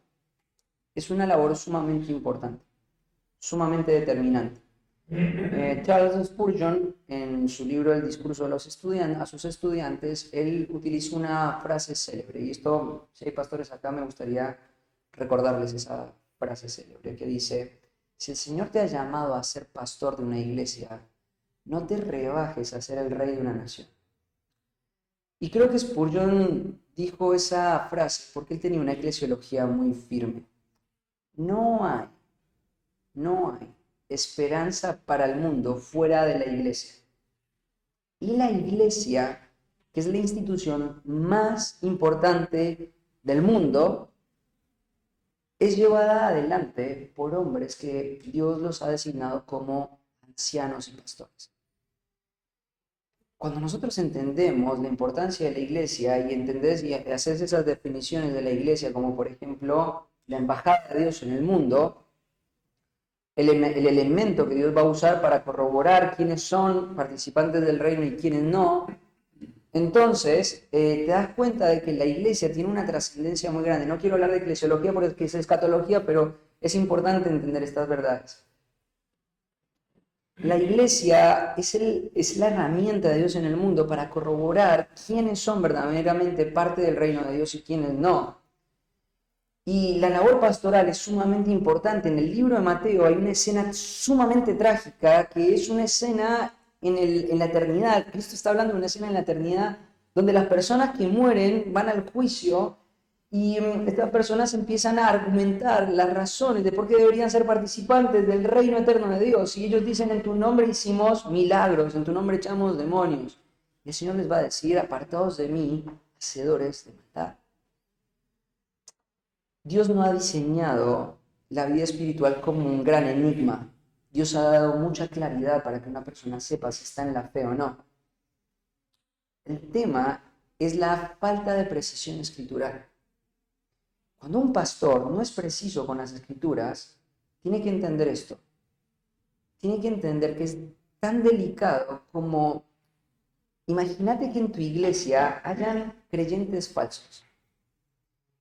Es una labor sumamente importante, sumamente determinante. Charles Spurgeon, en su libro El discurso de a sus estudiantes, él utiliza una frase célebre, y esto, si hay pastores acá, me gustaría recordarles esa frase célebre, que dice: si el Señor te ha llamado a ser pastor de una iglesia, no te rebajes a ser el rey de una nación. Y creo que Spurgeon dijo esa frase porque él tenía una eclesiología muy firme. No hay esperanza para el mundo fuera de la iglesia. Y la iglesia, que es la institución más importante del mundo, es llevada adelante por hombres que Dios los ha designado como ancianos y pastores. Cuando nosotros entendemos la importancia de la iglesia y haces esas definiciones de la iglesia, como por ejemplo la embajada de Dios en el mundo, el elemento que Dios va a usar para corroborar quiénes son participantes del reino y quiénes no, entonces te das cuenta de que la iglesia tiene una trascendencia muy grande. No quiero hablar de eclesiología porque es escatología, pero es importante entender estas verdades. La iglesia es la herramienta de Dios en el mundo para corroborar quiénes son verdaderamente parte del reino de Dios y quiénes no. Y la labor pastoral es sumamente importante. En el libro de Mateo hay una escena sumamente trágica, que es una escena en la eternidad. Cristo está hablando de una escena en la eternidad donde las personas que mueren van al juicio y estas personas empiezan a argumentar las razones de por qué deberían ser participantes del reino eterno de Dios. Y ellos dicen, en tu nombre hicimos milagros, en tu nombre echamos demonios. Y el Señor les va a decir, apartados de mí, hacedores de maldad. Dios no ha diseñado la vida espiritual como un gran enigma. Dios ha dado mucha claridad para que una persona sepa si está en la fe o no. El tema es la falta de precisión escritural. Cuando un pastor no es preciso con las escrituras, tiene que entender esto. Tiene que entender que es tan delicado como, imagínate que en tu iglesia hayan creyentes falsos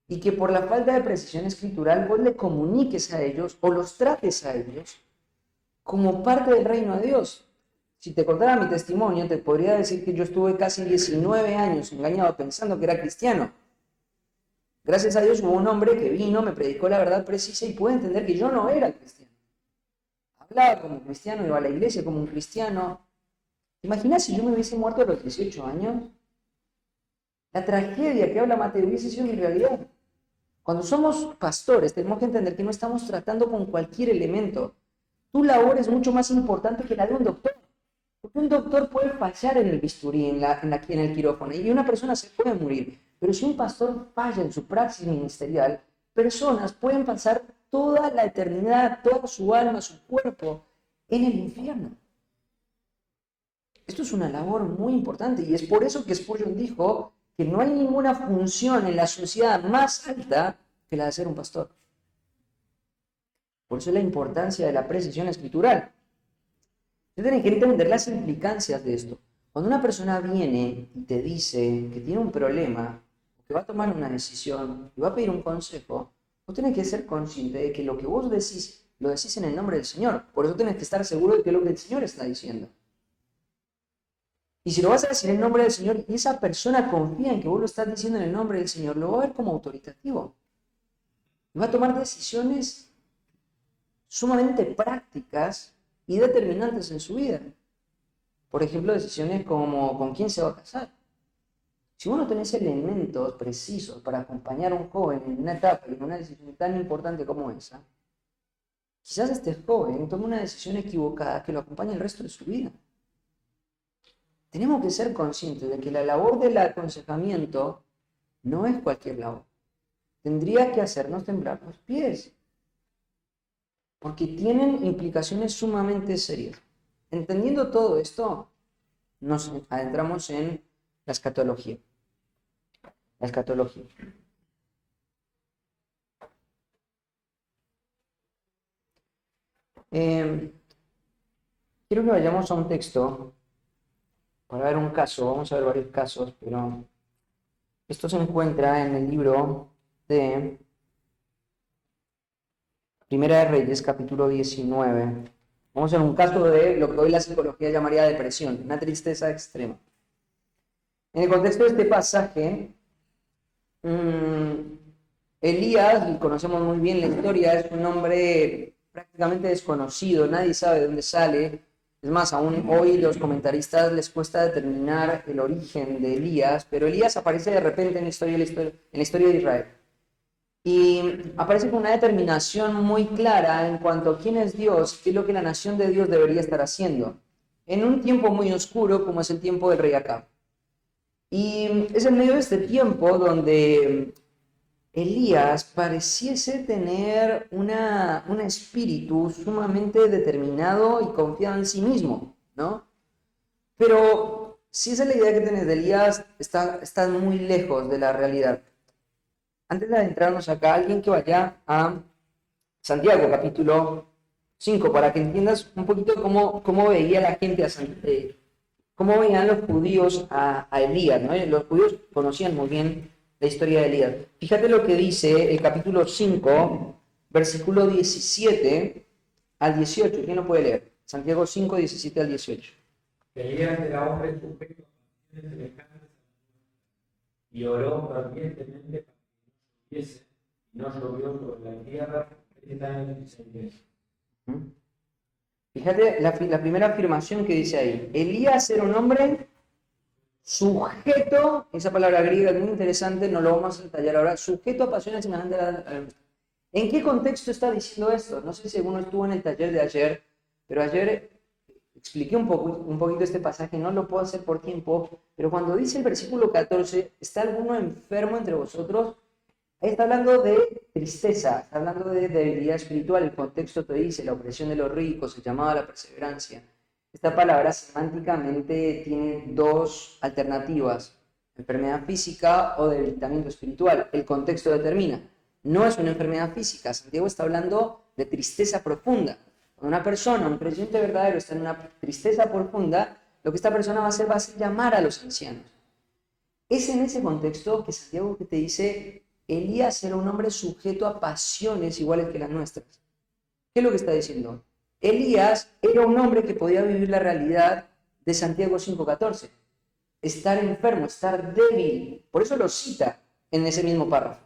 y que por la falta de precisión escritural vos le comuniques a ellos o los trates a ellos como parte del reino de Dios. Si te contara mi testimonio, te podría decir que yo estuve casi 19 años engañado pensando que era cristiano. Gracias a Dios hubo un hombre que vino, me predicó la verdad precisa y pude entender que yo no era cristiano. Hablaba como cristiano, iba a la iglesia como un cristiano. ¿Te imaginas si yo me hubiese muerto a los 18 años? La tragedia que habla Mateo hubiese sido mi realidad. Cuando somos pastores, tenemos que entender que no estamos tratando con cualquier elemento. Tu labor es mucho más importante que la de un doctor. Porque un doctor puede fallar en el bisturí, en el quirófano, y una persona se puede morir. Pero si un pastor falla en su praxis ministerial, personas pueden pasar toda la eternidad, toda su alma, su cuerpo, en el infierno. Esto es una labor muy importante y es por eso que Spurgeon dijo que no hay ninguna función en la sociedad más alta que la de ser un pastor. Por eso es la importancia de la precisión escritural. Usted tiene que entender las implicancias de esto. Cuando una persona viene y te dice que tiene un problema, que va a tomar una decisión y va a pedir un consejo, vos tenés que ser consciente de que lo que vos decís, lo decís en el nombre del Señor. Por eso tenés que estar seguro de que es lo que el Señor está diciendo. Y si lo vas a decir en nombre del Señor y esa persona confía en que vos lo estás diciendo en el nombre del Señor, lo va a ver como autoritativo. Y va a tomar decisiones sumamente prácticas y determinantes en su vida. Por ejemplo, decisiones como con quién se va a casar. Si vos no tenés elementos precisos para acompañar a un joven en una etapa y en una decisión tan importante como esa, quizás este joven tome una decisión equivocada que lo acompañe el resto de su vida. Tenemos que ser conscientes de que la labor del aconsejamiento no es cualquier labor. Tendría que hacernos temblar los pies, porque tienen implicaciones sumamente serias. Entendiendo todo esto, nos adentramos en la escatología. La escatología. Quiero que vayamos a un texto para ver un caso. Vamos a ver varios casos, pero esto se encuentra en el libro de Primera de Reyes, capítulo 19. Vamos a ver un caso de lo que hoy la psicología llamaría depresión, una tristeza extrema. En el contexto de este pasaje, Elías, conocemos muy bien la historia, es un hombre prácticamente desconocido, nadie sabe de dónde sale. Es más, aún hoy los comentaristas les cuesta determinar el origen de Elías, pero Elías aparece de repente en la historia de Israel. Y aparece con una determinación muy clara en cuanto a quién es Dios, qué es lo que la nación de Dios debería estar haciendo, en un tiempo muy oscuro como es el tiempo del rey Acab. Y es en medio de este tiempo donde Elías pareciese tener un espíritu sumamente determinado y confiado en sí mismo, ¿no? Pero si esa es la idea que tenés de Elías, está muy lejos de la realidad. Antes de adentrarnos acá, alguien que vaya a Santiago, capítulo 5, para que entiendas un poquito cómo veía la gente cómo veían los judíos a Elías, ¿no? Los judíos conocían muy bien la historia de Elías. Fíjate lo que dice el capítulo 5, versículo 17 al 18. ¿Quién lo puede leer? Santiago 5, 17 al 18. Elías era hombre sujeto a pasiones semejantes y oró fervientemente para que no lloviese, y no llovió sobre la tierra 30 años y 6 meses. Fíjate la primera afirmación que dice ahí. Elías era un hombre sujeto, esa palabra griega es muy interesante, no lo vamos a detallar ahora, sujeto a pasiones semejantes a la... ¿En qué contexto está diciendo esto? No sé si alguno estuvo en el taller de ayer, pero ayer expliqué un poquito este pasaje, no lo puedo hacer por tiempo, pero cuando dice el versículo 14, ¿está alguno enfermo entre vosotros? Ahí está hablando de tristeza, está hablando de debilidad espiritual, el contexto te dice la opresión de los ricos, el llamado a la perseverancia. Esta palabra semánticamente tiene dos alternativas, enfermedad física o debilitamiento espiritual. El contexto determina, no es una enfermedad física, Santiago está hablando de tristeza profunda. Cuando una persona, un creyente verdadero, está en una tristeza profunda, lo que esta persona va a hacer llamar a los ancianos. Es en ese contexto que Santiago te dice, Elías era un hombre sujeto a pasiones iguales que las nuestras. ¿Qué es lo que está diciendo? Elías era un hombre que podía vivir la realidad de Santiago 5:14. Estar enfermo, estar débil. Por eso lo cita en ese mismo párrafo.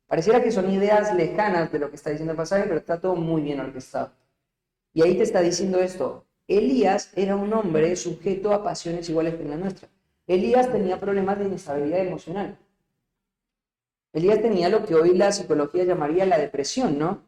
Pareciera que son ideas lejanas de lo que está diciendo el pasaje, pero está todo muy bien orquestado. Y ahí te está diciendo esto. Elías era un hombre sujeto a pasiones iguales que la nuestra. Elías tenía problemas de inestabilidad emocional. Elías tenía lo que hoy la psicología llamaría la depresión, ¿no?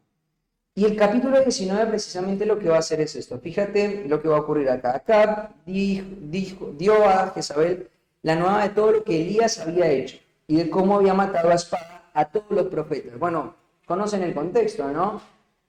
Y el capítulo 19 precisamente lo que va a hacer es esto. Fíjate lo que va a ocurrir acá. Acab dio a Jezabel la nueva de todo lo que Elías había hecho y de cómo había matado a espada a todos los profetas. Bueno, conocen el contexto, ¿no?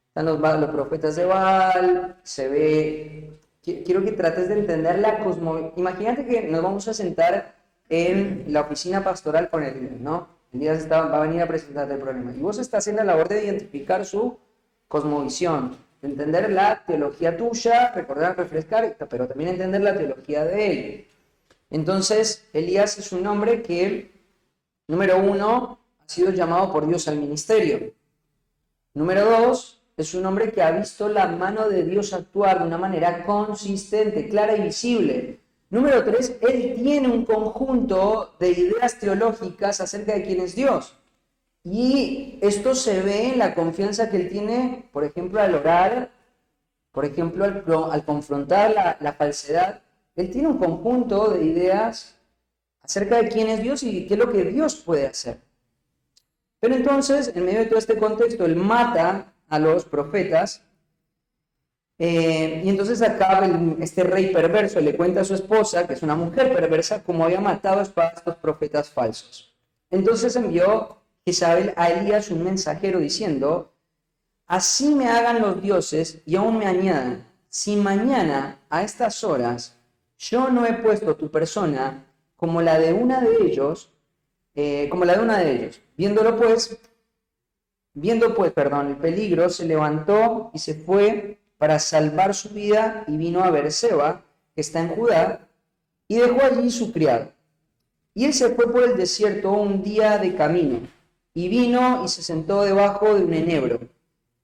Están los profetas de Baal, se ve... Quiero que trates de entender la cosmovisión. Imagínate que nos vamos a sentar en la oficina pastoral con Elías, ¿no? Elías va a venir a presentarte el problema. Y vos estás haciendo la labor de identificar su cosmovisión, entender la teología tuya, recordar, refrescar, pero también entender la teología de él. Entonces, Elías es un hombre que, número uno, ha sido llamado por Dios al ministerio. Número dos, es un hombre que ha visto la mano de Dios actuar de una manera consistente, clara y visible. Número tres, él tiene un conjunto de ideas teológicas acerca de quién es Dios. Y esto se ve en la confianza que él tiene, por ejemplo, al orar, por ejemplo, al confrontar la falsedad. Él tiene un conjunto de ideas acerca de quién es Dios y qué es lo que Dios puede hacer. Pero entonces, en medio de todo este contexto, él mata a los profetas. Y entonces acá este rey perverso le cuenta a su esposa, que es una mujer perversa, cómo había matado a estos profetas falsos. Entonces envió Jezabel a Elías un mensajero diciendo, así me hagan los dioses y aún me añadan, si mañana a estas horas yo no he puesto tu persona como la de una de ellos, Viendo pues, el peligro, se levantó y se fue para salvar su vida y vino a Beerseba, que está en Judá, y dejó allí su criado. Y él se fue por el desierto un día de camino, y vino y se sentó debajo de un enebro,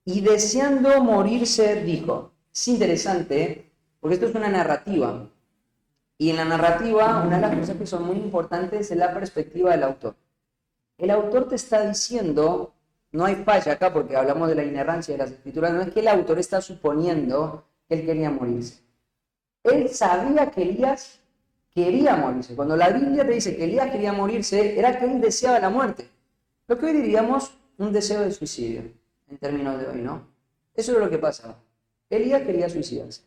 y deseando morirse dijo, es interesante, porque esto es una narrativa, y en la narrativa una de las cosas que son muy importantes es la perspectiva del autor. El autor te está diciendo, no hay falla acá porque hablamos de la inerrancia de las escrituras, no es que el autor está suponiendo que él quería morirse. Él sabía que Elías quería morirse. Cuando la Biblia te dice que Elías quería morirse, era que él deseaba la muerte. Lo que hoy diríamos un deseo de suicidio, en términos de hoy, ¿no? Eso es lo que pasaba. Elías quería suicidarse.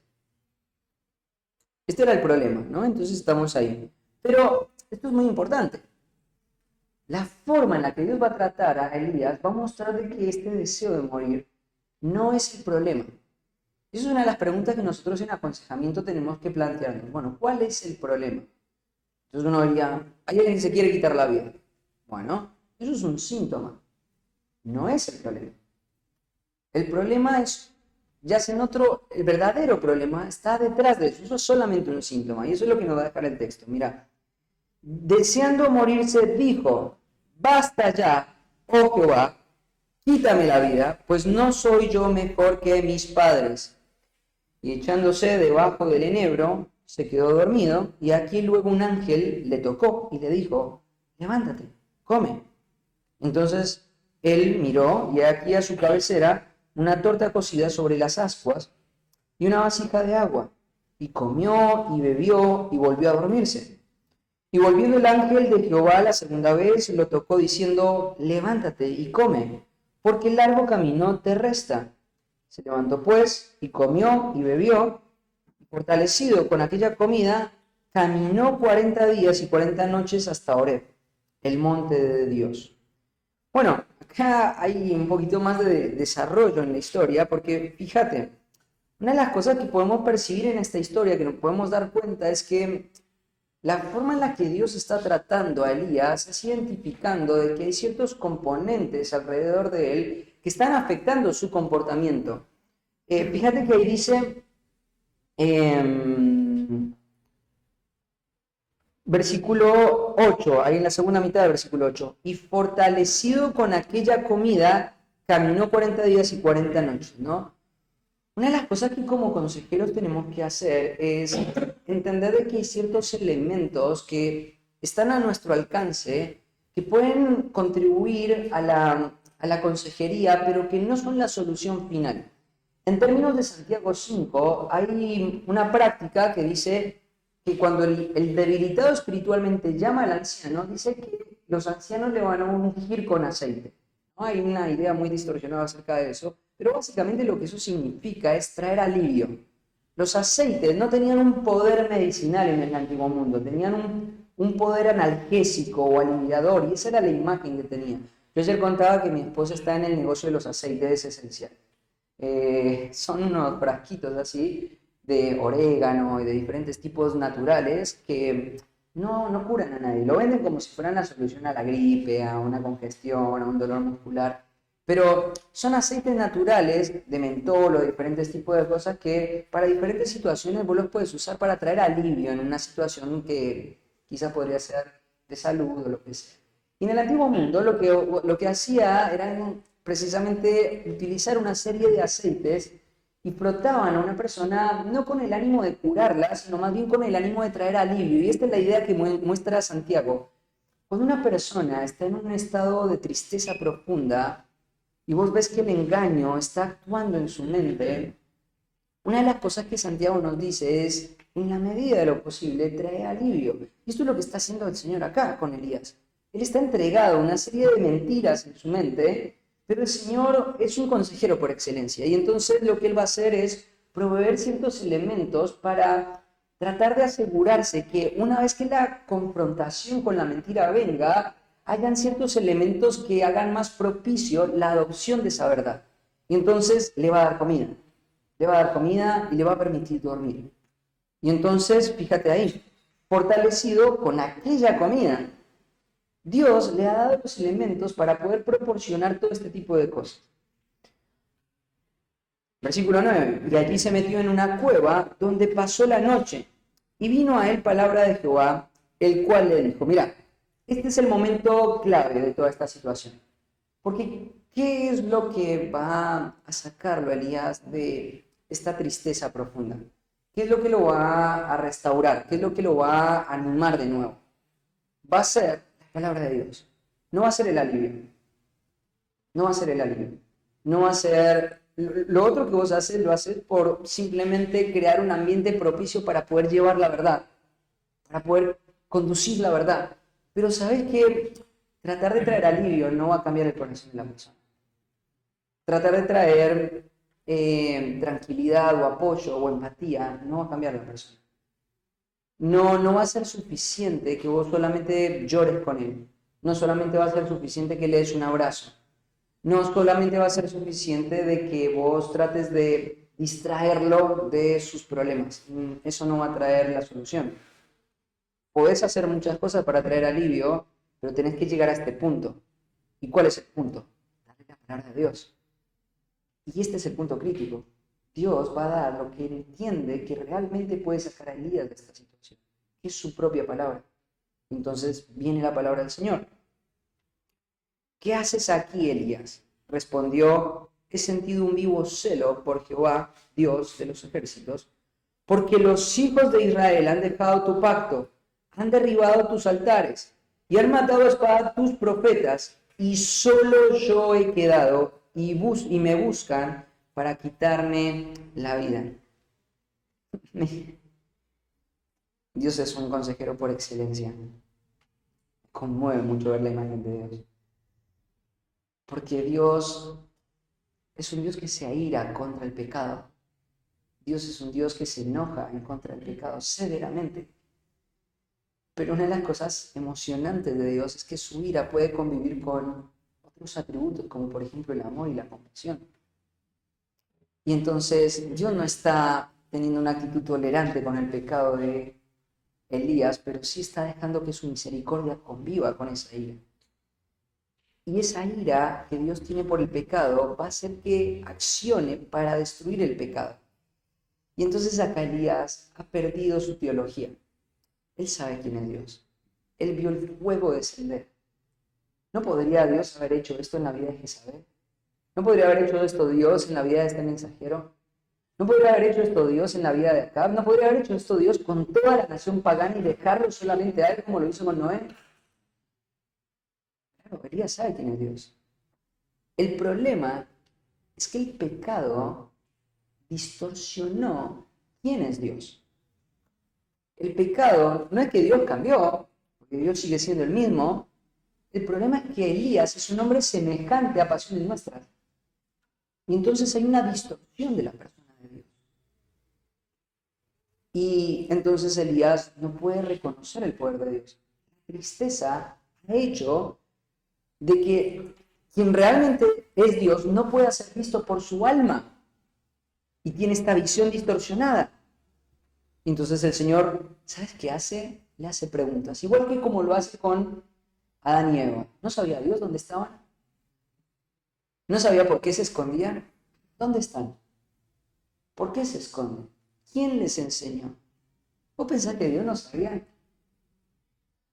Este era el problema, ¿no? Entonces estamos ahí. Pero esto es muy importante. La forma en la que Dios va a tratar a Elías va a mostrar de que este deseo de morir no es el problema. Esa es una de las preguntas que nosotros en aconsejamiento tenemos que plantearnos. Bueno, ¿cuál es el problema? Entonces uno diría, hay alguien que se quiere quitar la vida. Bueno, eso es un síntoma. No es el problema. El problema es, el verdadero problema está detrás de eso. Eso es solamente un síntoma. Y eso es lo que nos va a dejar el texto. Mira, deseando morirse, dijo, basta ya, oh Jehová, quítame la vida, pues no soy yo mejor que mis padres. Y echándose debajo del enebro, se quedó dormido, y aquí luego un ángel le tocó y le dijo, levántate, come. Entonces él miró, y aquí a su cabecera una torta cocida sobre las ascuas, y una vasija de agua. Y comió y bebió y volvió a dormirse. Y volviendo el ángel de Jehová la segunda vez, lo tocó diciendo, levántate y come, porque el largo camino te resta. Se levantó pues y comió y bebió, y fortalecido con aquella comida, caminó 40 días y 40 noches hasta Horeb, el monte de Dios. Bueno, acá hay un poquito más de desarrollo en la historia, porque fíjate, una de las cosas que podemos percibir en esta historia, que nos podemos dar cuenta, es que la forma en la que Dios está tratando a Elías es identificando de que hay ciertos componentes alrededor de él que están afectando su comportamiento. Fíjate que ahí dice, versículo 8, ahí en la segunda mitad del versículo 8, y fortalecido con aquella comida, caminó 40 días y 40 noches, ¿no? Una de las cosas que como consejeros tenemos que hacer es entender de que hay ciertos elementos que están a nuestro alcance, que pueden contribuir a la consejería, pero que no son la solución final. En términos de Santiago 5, hay una práctica que dice que cuando el debilitado espiritualmente llama al anciano, dice que los ancianos le van a ungir con aceite. ¿No? Hay una idea muy distorsionada acerca de eso, pero básicamente lo que eso significa es traer alivio. Los aceites no tenían un poder medicinal en el antiguo mundo, tenían un poder analgésico o aliviador, y esa era la imagen que tenía. Yo ayer contaba que mi esposa está en el negocio de los aceites esenciales. Son unos frasquitos así de orégano y de diferentes tipos naturales que no curan a nadie. Lo venden como si fueran la solución a la gripe, a una congestión, a un dolor muscular. Pero son aceites naturales de mentol o de diferentes tipos de cosas que para diferentes situaciones vos los puedes usar para traer alivio en una situación que quizás podría ser de salud o lo que sea. Y en el antiguo mundo lo que hacía era precisamente utilizar una serie de aceites y frotaban a una persona no con el ánimo de curarla, sino más bien con el ánimo de traer alivio. Y esta es la idea que muestra Santiago. Cuando una persona está en un estado de tristeza profunda y vos ves que el engaño está actuando en su mente, una de las cosas que Santiago nos dice es, en la medida de lo posible, trae alivio. Y esto es lo que está haciendo el Señor acá con Elías. Él está entregado a una serie de mentiras en su mente, pero el Señor es un consejero por excelencia. Y entonces lo que Él va a hacer es proveer ciertos elementos para tratar de asegurarse que una vez que la confrontación con la mentira venga, hayan ciertos elementos que hagan más propicio la adopción de esa verdad. Y entonces le va a dar comida. Le va a dar comida y le va a permitir dormir. Y entonces, fíjate ahí, fortalecido con aquella comida. Dios le ha dado los elementos para poder proporcionar todo este tipo de cosas. Versículo 9. Y allí se metió en una cueva donde pasó la noche. Y vino a él palabra de Jehová, el cual le dijo, mira, este es el momento clave de toda esta situación. Porque, ¿qué es lo que va a sacarlo a Elías de esta tristeza profunda? ¿Qué es lo que lo va a restaurar? ¿Qué es lo que lo va a animar de nuevo? Va a ser la palabra de Dios. No va a ser el alivio. No va a ser el alivio. No va a ser... Lo otro que vos haces, lo haces por simplemente crear un ambiente propicio para poder llevar la verdad. Para poder conducir la verdad. Pero ¿sabes qué? Tratar de traer alivio no va a cambiar el corazón de la persona. Tratar de traer tranquilidad o apoyo o empatía no va a cambiar a la persona. No va a ser suficiente que vos solamente llores con él. No solamente va a ser suficiente que le des un abrazo. No solamente va a ser suficiente de que vos trates de distraerlo de sus problemas. Eso no va a traer la solución. Podés hacer muchas cosas para traer alivio, pero tenés que llegar a este punto. ¿Y cuál es el punto? Darle la palabra de Dios. Y este es el punto crítico. Dios va a dar lo que él entiende que realmente puede sacar a Elías de esta situación, que es su propia palabra. Entonces viene la palabra del Señor. ¿Qué haces aquí, Elías? Respondió, he sentido un vivo celo por Jehová, Dios de los ejércitos, porque los hijos de Israel han dejado tu pacto, han derribado tus altares y han matado a espada tus profetas, y solo yo he quedado y me buscan para quitarme la vida. Dios es un consejero por excelencia. Me conmueve mucho ver la imagen de Dios. Porque Dios es un Dios que se aira contra el pecado. Dios es un Dios que se enoja en contra del pecado severamente. Pero una de las cosas emocionantes de Dios es que su ira puede convivir con otros atributos, como por ejemplo el amor y la compasión. Y entonces Dios no está teniendo una actitud tolerante con el pecado de Elías, pero sí está dejando que su misericordia conviva con esa ira. Y esa ira que Dios tiene por el pecado va a hacer que accione para destruir el pecado. Y entonces acá Elías ha perdido su teología. Él sabe quién es Dios. Él vio el fuego descender. ¿No podría Dios haber hecho esto en la vida de Jezabel? ¿No podría haber hecho esto Dios en la vida de este mensajero? ¿No podría haber hecho esto Dios en la vida de Acab? ¿No podría haber hecho esto Dios con toda la nación pagana y dejarlo solamente a él como lo hizo con Noé? Claro, Elías sabe quién es Dios. El problema es que el pecado distorsionó quién es Dios. El pecado no es que Dios cambió, porque Dios sigue siendo el mismo. El problema es que Elías es un hombre semejante a pasiones nuestras. Y entonces hay una distorsión de la persona de Dios. Y entonces Elías no puede reconocer el poder de Dios. La tristeza ha hecho de que quien realmente es Dios no pueda ser visto por su alma. Y tiene esta visión distorsionada. Entonces el Señor, ¿sabes qué hace? Le hace preguntas. Igual que como lo hace con Adán y Eva. ¿No sabía Dios dónde estaban? ¿No sabía por qué se escondían? ¿Dónde están? ¿Por qué se esconden? ¿Quién les enseñó? ¿Vos pensás que Dios no sabía?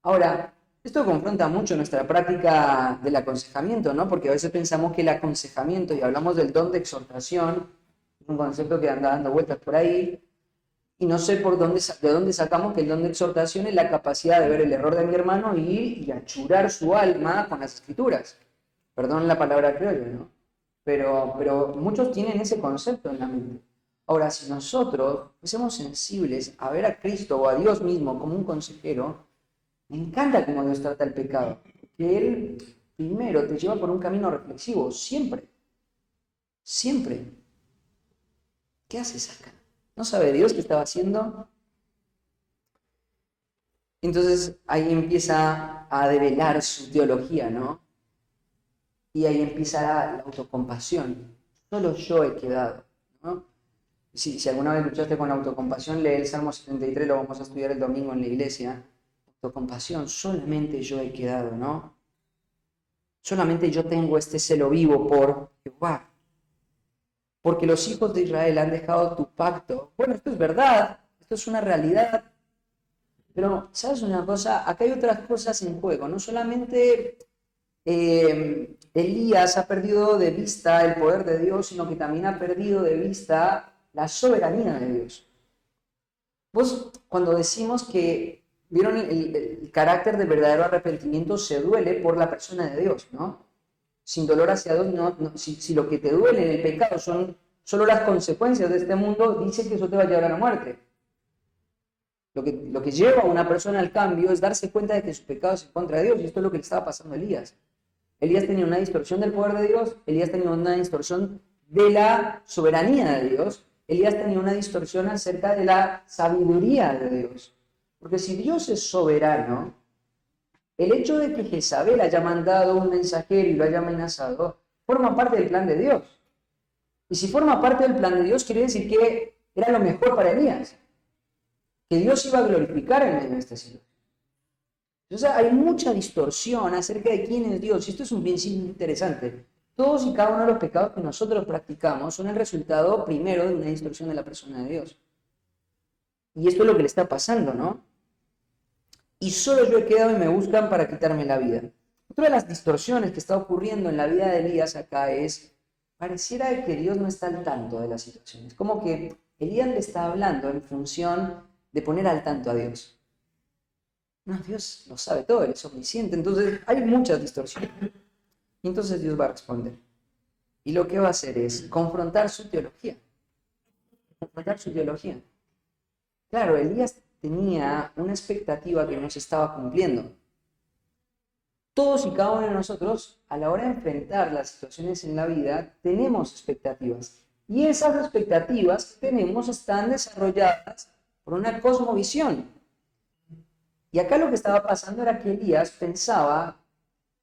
Ahora, esto confronta mucho nuestra práctica del aconsejamiento, ¿no? Porque a veces pensamos que el aconsejamiento, y hablamos del don de exhortación, un concepto que anda dando vueltas por ahí, y no sé de dónde sacamos que el don de exhortación es la capacidad de ver el error de mi hermano y achurar su alma con las escrituras. Perdón la palabra criolla, ¿no? Pero muchos tienen ese concepto en la mente. Ahora, si nosotros fuésemos sensibles a ver a Cristo o a Dios mismo como un consejero, me encanta cómo Dios trata el pecado. Que Él primero te lleva por un camino reflexivo, siempre. Siempre. ¿Qué haces acá? ¿No sabe Dios qué estaba haciendo? Entonces ahí empieza a develar su teología, ¿no? Y ahí empieza la autocompasión. Solo yo he quedado, ¿no? Si alguna vez luchaste con la autocompasión, lee el Salmo 73, lo vamos a estudiar el domingo en la iglesia. Autocompasión, solamente yo he quedado, ¿no? Solamente yo tengo este celo vivo por Jehová. Porque los hijos de Israel han dejado tu pacto. Bueno, esto es verdad, esto es una realidad. Pero, ¿sabes una cosa? Acá hay otras cosas en juego. No solamente Elías ha perdido de vista el poder de Dios, sino que también ha perdido de vista la soberanía de Dios. Vos, cuando decimos que, vieron el carácter del verdadero arrepentimiento, se duele por la persona de Dios, ¿no? Sin dolor hacia Dios, si lo que te duele en el pecado son solo las consecuencias de este mundo, dice que eso te va a llevar a la muerte. Lo que lleva a una persona al cambio es darse cuenta de que su pecado es en contra de Dios, y esto es lo que le estaba pasando a Elías. Elías tenía una distorsión del poder de Dios, Elías tenía una distorsión de la soberanía de Dios, Elías tenía una distorsión acerca de la sabiduría de Dios. Porque si Dios es soberano, el hecho de que Jezabel haya mandado un mensajero y lo haya amenazado, forma parte del plan de Dios. Y si forma parte del plan de Dios, quiere decir que era lo mejor para Elías. Que Dios iba a glorificar en medio de este siglo. Entonces hay mucha distorsión acerca de quién es Dios. Y esto es un principio interesante. Todos y cada uno de los pecados que nosotros practicamos son el resultado primero de una distorsión de la persona de Dios. Y esto es lo que le está pasando, ¿no? Y solo yo he quedado y me buscan para quitarme la vida. Otra de las distorsiones que está ocurriendo en la vida de Elías acá es, pareciera que Dios no está al tanto de las situaciones. Como que Elías le está hablando en función de poner al tanto a Dios. No, Dios lo sabe todo, Él es omnisciente. Entonces hay muchas distorsiones. Y entonces Dios va a responder. Y lo que va a hacer es confrontar su teología. Confrontar su teología. Claro, Elías tenía una expectativa que no se estaba cumpliendo. Todos y cada uno de nosotros, a la hora de enfrentar las situaciones en la vida, tenemos expectativas. Y esas expectativas que tenemos están desarrolladas por una cosmovisión. Y acá lo que estaba pasando era que Elías pensaba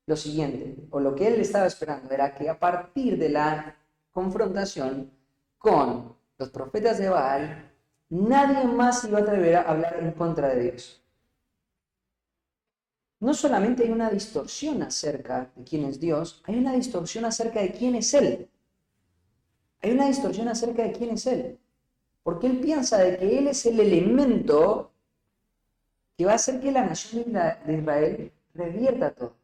lo siguiente, o lo que él estaba esperando, era que a partir de la confrontación con los profetas de Baal, nadie más iba a atrever a hablar en contra de Dios. No solamente hay una distorsión acerca de quién es Dios, hay una distorsión acerca de quién es Él. Hay una distorsión acerca de quién es Él. Porque Él piensa de que Él es el elemento que va a hacer que la nación de Israel revierta todo.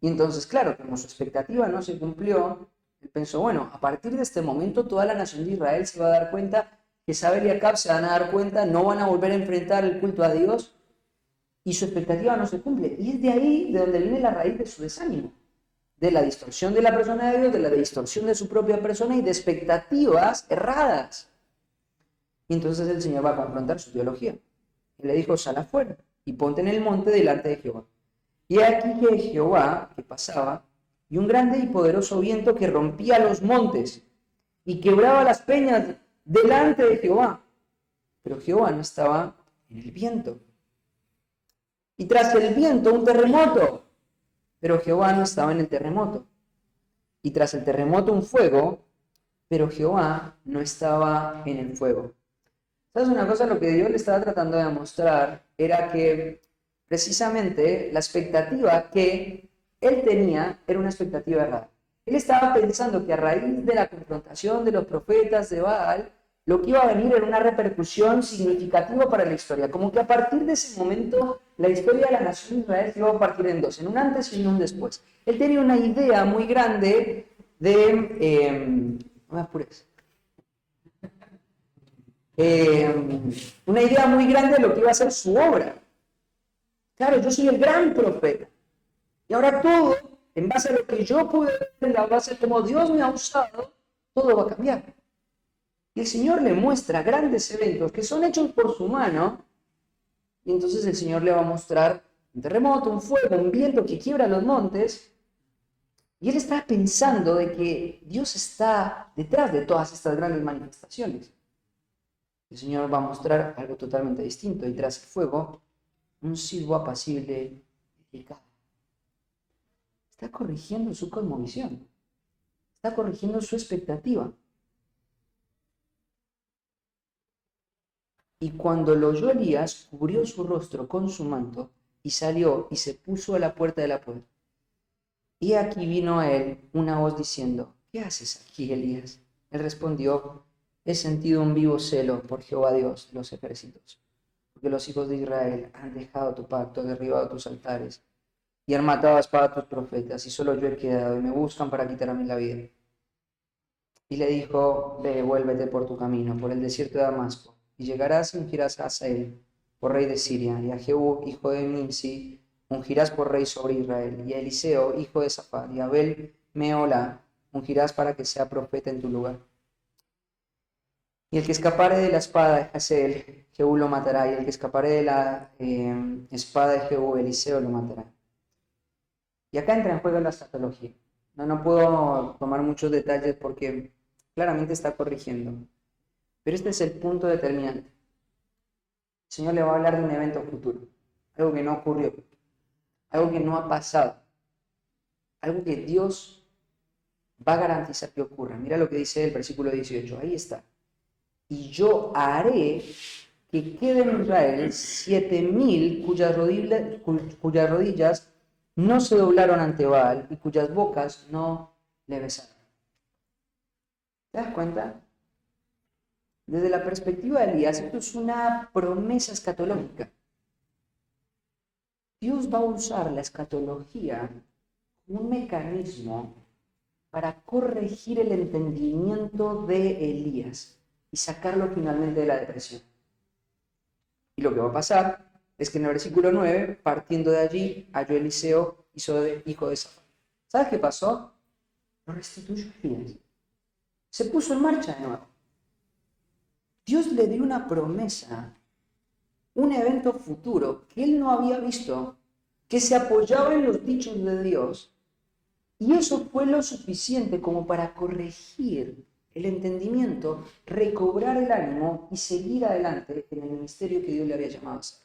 Y entonces, claro, como su expectativa no se cumplió, él pensó, bueno, a partir de este momento toda la nación de Israel se va a dar cuenta, Jezabel y Acab se van a dar cuenta, no van a volver a enfrentar el culto a Dios, y su expectativa no se cumple. Y es de ahí de donde viene la raíz de su desánimo, de la distorsión de la persona de Dios, de la distorsión de su propia persona y de expectativas erradas. Y entonces el Señor va a confrontar su teología. Y le dijo, sal afuera y ponte en el monte delante de Jehová. Y aquí que Jehová, que pasaba, y un grande y poderoso viento que rompía los montes y quebraba las peñas delante de Jehová. Pero Jehová no estaba en el viento. Y tras el viento un terremoto, pero Jehová no estaba en el terremoto. Y tras el terremoto un fuego, pero Jehová no estaba en el fuego. ¿Sabes una cosa? Lo que Dios le estaba tratando de mostrar era que precisamente la expectativa que él tenía era una expectativa errada. Él estaba pensando que a raíz de la confrontación de los profetas de Baal, lo que iba a venir era una repercusión significativa para la historia. Como que a partir de ese momento, la historia de la nación de Israel se iba a partir en dos, en un antes y en un después. Él tenía una idea muy grande de... no me apures. Una idea muy grande de lo que iba a ser su obra. Claro, yo soy el gran profeta. Y ahora todo, en base a lo que yo pude ver, en la base de cómo Dios me ha usado, todo va a cambiar. Y el Señor le muestra grandes eventos que son hechos por su mano, y entonces el Señor le va a mostrar un terremoto, un fuego, un viento que quiebra los montes, y él está pensando de que Dios está detrás de todas estas grandes manifestaciones. El Señor va a mostrar algo totalmente distinto, y tras el fuego, un silbo apacible y delicado. Está corrigiendo su cosmovisión, está corrigiendo su expectativa. Y cuando lo oyó Elías, cubrió su rostro con su manto y salió y se puso a la puerta de la puerta. Y aquí vino a él una voz diciendo, ¿qué haces aquí, Elías? Él respondió, he sentido un vivo celo por Jehová Dios de los ejércitos, porque los hijos de Israel han dejado tu pacto, derribado tus altares, y han matado a espada a tus profetas, y solo yo he quedado, y me buscan para quitarme la vida. Y le dijo, ve, vuélvete por tu camino, por el desierto de Damasco, y llegarás y ungirás a Hazael por rey de Siria, y a Jehú, hijo de Nimsi, ungirás por rey sobre Israel, y a Eliseo, hijo de Safat, y a Abel Meolá, ungirás para que sea profeta en tu lugar. Y el que escapare de la espada de Hazael, Jehú lo matará, y el que escapare de la espada de Jehú, Eliseo lo matará. Y acá entra en juego la escatología. No puedo tomar muchos detalles porque claramente está corrigiendo. Pero este es el punto determinante. El Señor le va a hablar de un evento futuro, algo que no ocurrió, algo que no ha pasado, algo que Dios va a garantizar que ocurra. Mira lo que dice el versículo 18, ahí está. Y yo haré que queden en Israel 7,000 cuyas rodillas no se doblaron ante Baal y cuyas bocas no le besaron. ¿Te das cuenta? Desde la perspectiva de Elías, esto es una promesa escatológica. Dios va a usar la escatología como un mecanismo para corregir el entendimiento de Elías y sacarlo finalmente de la depresión. Y lo que va a pasar es que en el versículo 9, partiendo de allí, halló Eliseo, hijo de Safat. ¿Sabes qué pasó? Lo restituyó Elías. Se puso en marcha de nuevo. Dios le dio una promesa, un evento futuro que él no había visto, que se apoyaba en los dichos de Dios, y eso fue lo suficiente como para corregir el entendimiento, recobrar el ánimo y seguir adelante en el ministerio que Dios le había llamado a hacer.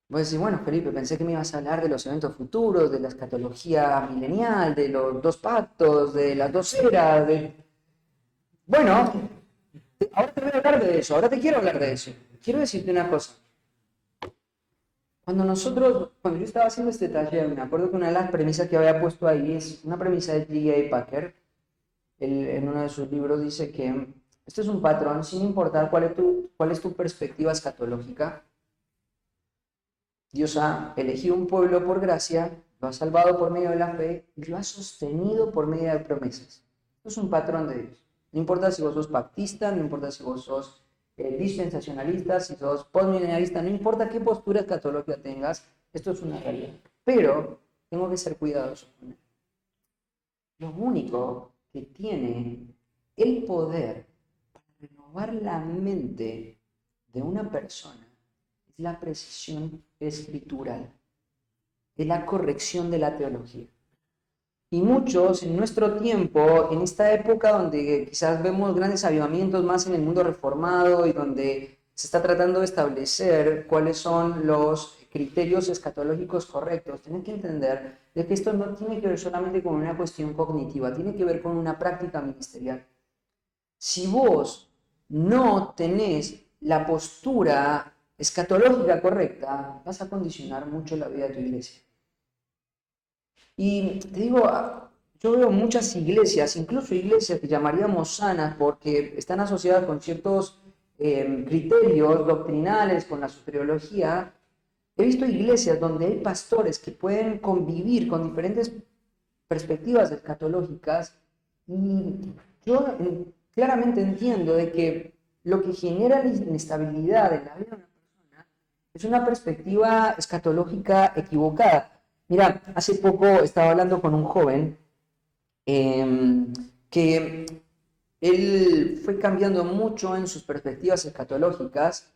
Voy a decir, bueno, Felipe, pensé que me ibas a hablar de los eventos futuros, de la escatología milenial, de los dos pactos, de las dos eras, Bueno, ahora te voy a hablar de eso, ahora te quiero hablar de eso. Quiero decirte una cosa. Cuando yo estaba haciendo este taller, me acuerdo que una de las premisas que había puesto ahí es una premisa de J.I. Packer. Él, en uno de sus libros dice que este es un patrón, sin importar cuál es tu perspectiva escatológica. Dios ha elegido un pueblo por gracia, lo ha salvado por medio de la fe y lo ha sostenido por medio de promesas. Esto es un patrón de Dios. No importa si vos sos pactista, no importa si vos sos dispensacionalista, si sos postmilenialista, no importa qué postura escatológica tengas, esto es una realidad. Pero tengo que ser cuidadoso con él. Lo único que tiene el poder para renovar la mente de una persona es la precisión escritural, es la corrección de la teología. Y muchos en nuestro tiempo, en esta época donde quizás vemos grandes avivamientos más en el mundo reformado y donde se está tratando de establecer cuáles son los criterios escatológicos correctos, tienen que entender de que esto no tiene que ver solamente con una cuestión cognitiva, tiene que ver con una práctica ministerial. Si vos no tenés la postura escatológica correcta, vas a condicionar mucho la vida de tu iglesia. Y te digo, yo veo muchas iglesias, incluso iglesias que llamaríamos sanas porque están asociadas con ciertos criterios doctrinales, con la soteriología. He visto iglesias donde hay pastores que pueden convivir con diferentes perspectivas escatológicas y yo claramente entiendo de que lo que genera la inestabilidad en la vida de una persona es una perspectiva escatológica equivocada. Mira, hace poco estaba hablando con un joven que él fue cambiando mucho en sus perspectivas escatológicas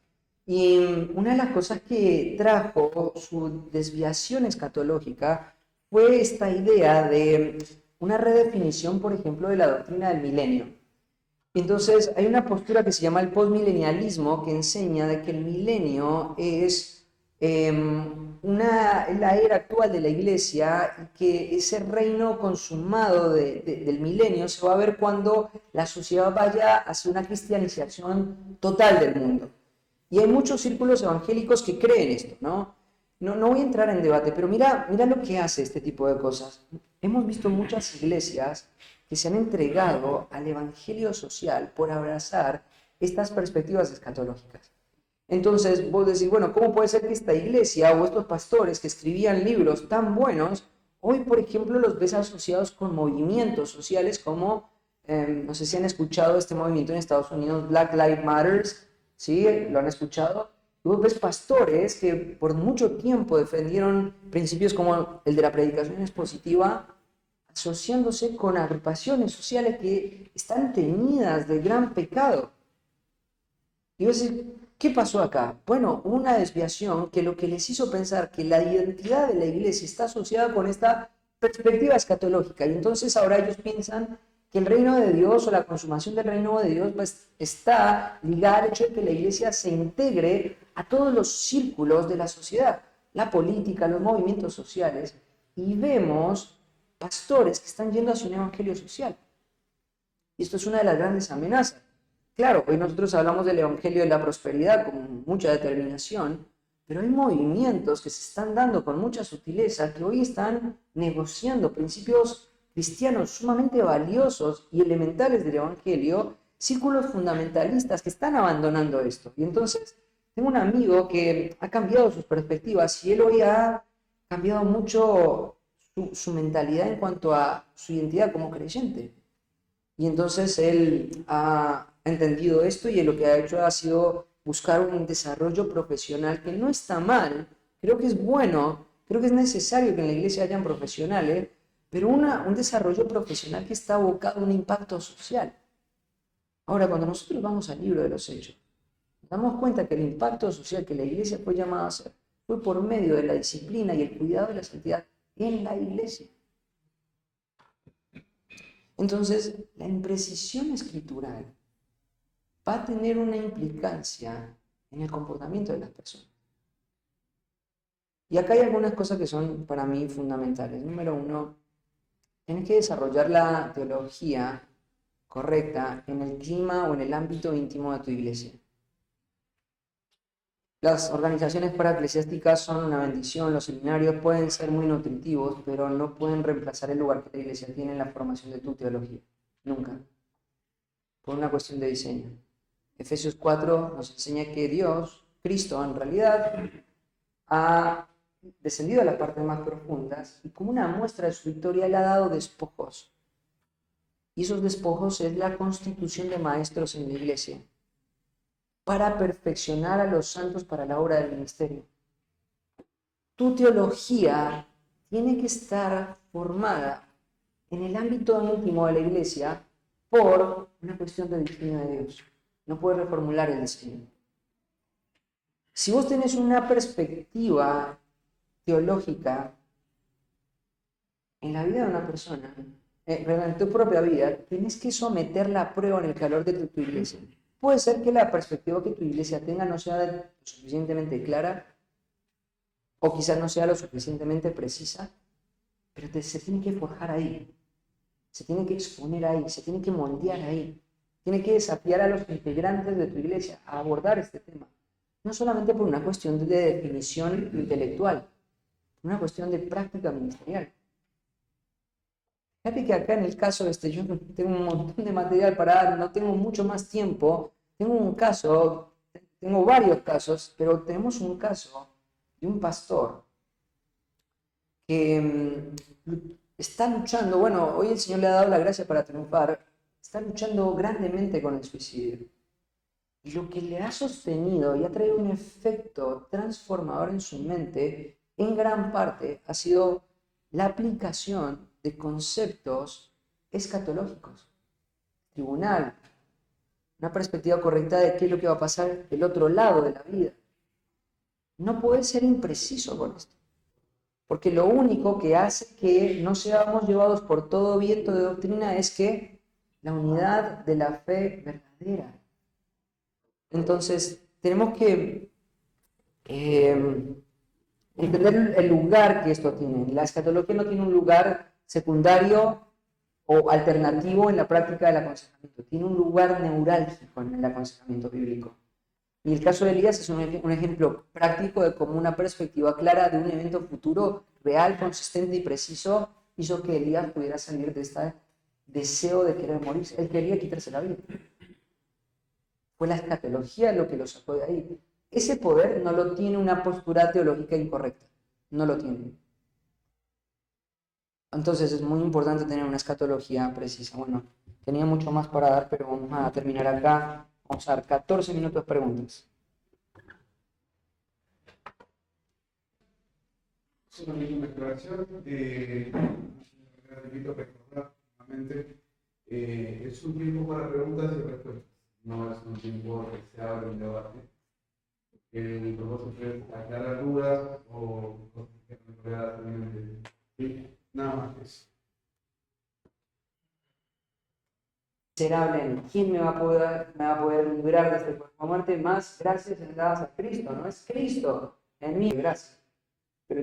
y una de las cosas que trajo su desviación escatológica fue esta idea de una redefinición, por ejemplo, de la doctrina del milenio. Entonces, hay una postura que se llama el postmilenialismo que enseña de que el milenio es la era actual de la iglesia y que ese reino consumado del milenio se va a ver cuando la sociedad vaya hacia una cristianización total del mundo. Y hay muchos círculos evangélicos que creen esto, ¿no? No voy a entrar en debate, pero mira lo que hace este tipo de cosas. Hemos visto muchas iglesias que se han entregado al evangelio social por abrazar estas perspectivas escatológicas. Entonces vos decís, bueno, ¿cómo puede ser que esta iglesia o estos pastores que escribían libros tan buenos, hoy, por ejemplo, los ves asociados con movimientos sociales como, no sé si han escuchado este movimiento en Estados Unidos, Black Lives Matter, ¿sí? ¿Lo han escuchado? Y vos ves pastores que por mucho tiempo defendieron principios como el de la predicación expositiva, asociándose con agrupaciones sociales que están teñidas de gran pecado. Y vos decís, ¿qué pasó acá? Bueno, una desviación que lo que les hizo pensar que la identidad de la iglesia está asociada con esta perspectiva escatológica. Y entonces ahora ellos piensan que el reino de Dios o la consumación del reino de Dios pues, está ligada al hecho de que la iglesia se integre a todos los círculos de la sociedad, la política, los movimientos sociales. Y vemos pastores que están yendo hacia un evangelio social. Y esto es una de las grandes amenazas. Claro, hoy nosotros hablamos del evangelio de la prosperidad con mucha determinación, pero hay movimientos que se están dando con mucha sutileza que hoy están negociando principios cristianos sumamente valiosos y elementales del evangelio, círculos fundamentalistas que están abandonando esto. Y entonces tengo un amigo que ha cambiado sus perspectivas y él hoy ha cambiado mucho su mentalidad en cuanto a su identidad como creyente. Y entonces él ha entendido esto y lo que ha hecho ha sido buscar un desarrollo profesional que no está mal, creo que es bueno, creo que es necesario que en la iglesia hayan profesionales, pero un desarrollo profesional que está abocado a un impacto social. Ahora, cuando nosotros vamos al libro de los Hechos, nos damos cuenta que el impacto social que la iglesia fue llamada a hacer fue por medio de la disciplina y el cuidado de la santidad en la iglesia. Entonces, la imprecisión escritural va a tener una implicancia en el comportamiento de las personas. Y acá hay algunas cosas que son para mí fundamentales. Número uno, tienes que desarrollar la teología correcta en el clima o en el ámbito íntimo de tu iglesia. Las organizaciones paraeclesiásticas son una bendición, los seminarios pueden ser muy nutritivos, pero no pueden reemplazar el lugar que la iglesia tiene en la formación de tu teología. Nunca. Por una cuestión de diseño. Efesios 4 nos enseña que Dios, Cristo, en realidad, ha descendido a las partes más profundas y como una muestra de su victoria le ha dado despojos. Y esos despojos es la constitución de maestros en la iglesia para perfeccionar a los santos para la obra del ministerio. Tu teología tiene que estar formada en el ámbito íntimo de la iglesia por una cuestión de diseño de Dios. No puedes reformular el diseño. Si vos tenés una perspectiva teológica en la vida de una persona, en tu propia vida, tienes que someterla a prueba en el calor de tu iglesia. Puede ser que la perspectiva que tu iglesia tenga no sea lo suficientemente clara o quizás no sea lo suficientemente precisa, pero se tiene que forjar ahí, se tiene que exponer ahí, se tiene que moldear ahí, tiene que desafiar a los integrantes de tu iglesia a abordar este tema, no solamente por una cuestión de definición intelectual, una cuestión de práctica ministerial. Fíjate que acá en el caso yo tengo un montón de material para dar, no tengo mucho más tiempo, tengo varios casos, pero tenemos un caso de un pastor que está luchando, bueno, hoy el Señor le ha dado la gracia para triunfar, está luchando grandemente con el suicidio. Y lo que le ha sostenido y ha traído un efecto transformador en su mente, en gran parte, ha sido la aplicación de conceptos escatológicos. Tribunal, una perspectiva correcta de qué es lo que va a pasar del otro lado de la vida. No puedes ser impreciso con esto, porque lo único que hace que no seamos llevados por todo viento de doctrina es que la unidad de la fe verdadera. Entonces, tenemos que entender el lugar que esto tiene. La escatología no tiene un lugar secundario o alternativo en la práctica del aconsejamiento. Tiene un lugar neurálgico en el aconsejamiento bíblico. Y el caso de Elías es un ejemplo práctico de cómo una perspectiva clara de un evento futuro, real, consistente y preciso, hizo que Elías pudiera salir de este deseo de querer morirse. Él quería quitarse la vida. Fue la escatología lo que lo sacó de ahí. Ese poder no lo tiene una postura teológica incorrecta. No lo tiene. Entonces es muy importante tener una escatología precisa. Bueno, tenía mucho más para dar, pero vamos a terminar acá. Vamos a dar 14 minutos de preguntas. Solamente una aclaración. Repito, recordar nuevamente, es un tiempo para preguntas y respuestas. No es un tiempo que se abre un debate. El propósito es aclarar dudas o cosas que no pueda tener. Nada más que eso. Miserable, ¿quién me va a poder librar de este cuerpo de muerte? Más gracias dadas a Cristo, no es Cristo en mí, gracias. Pero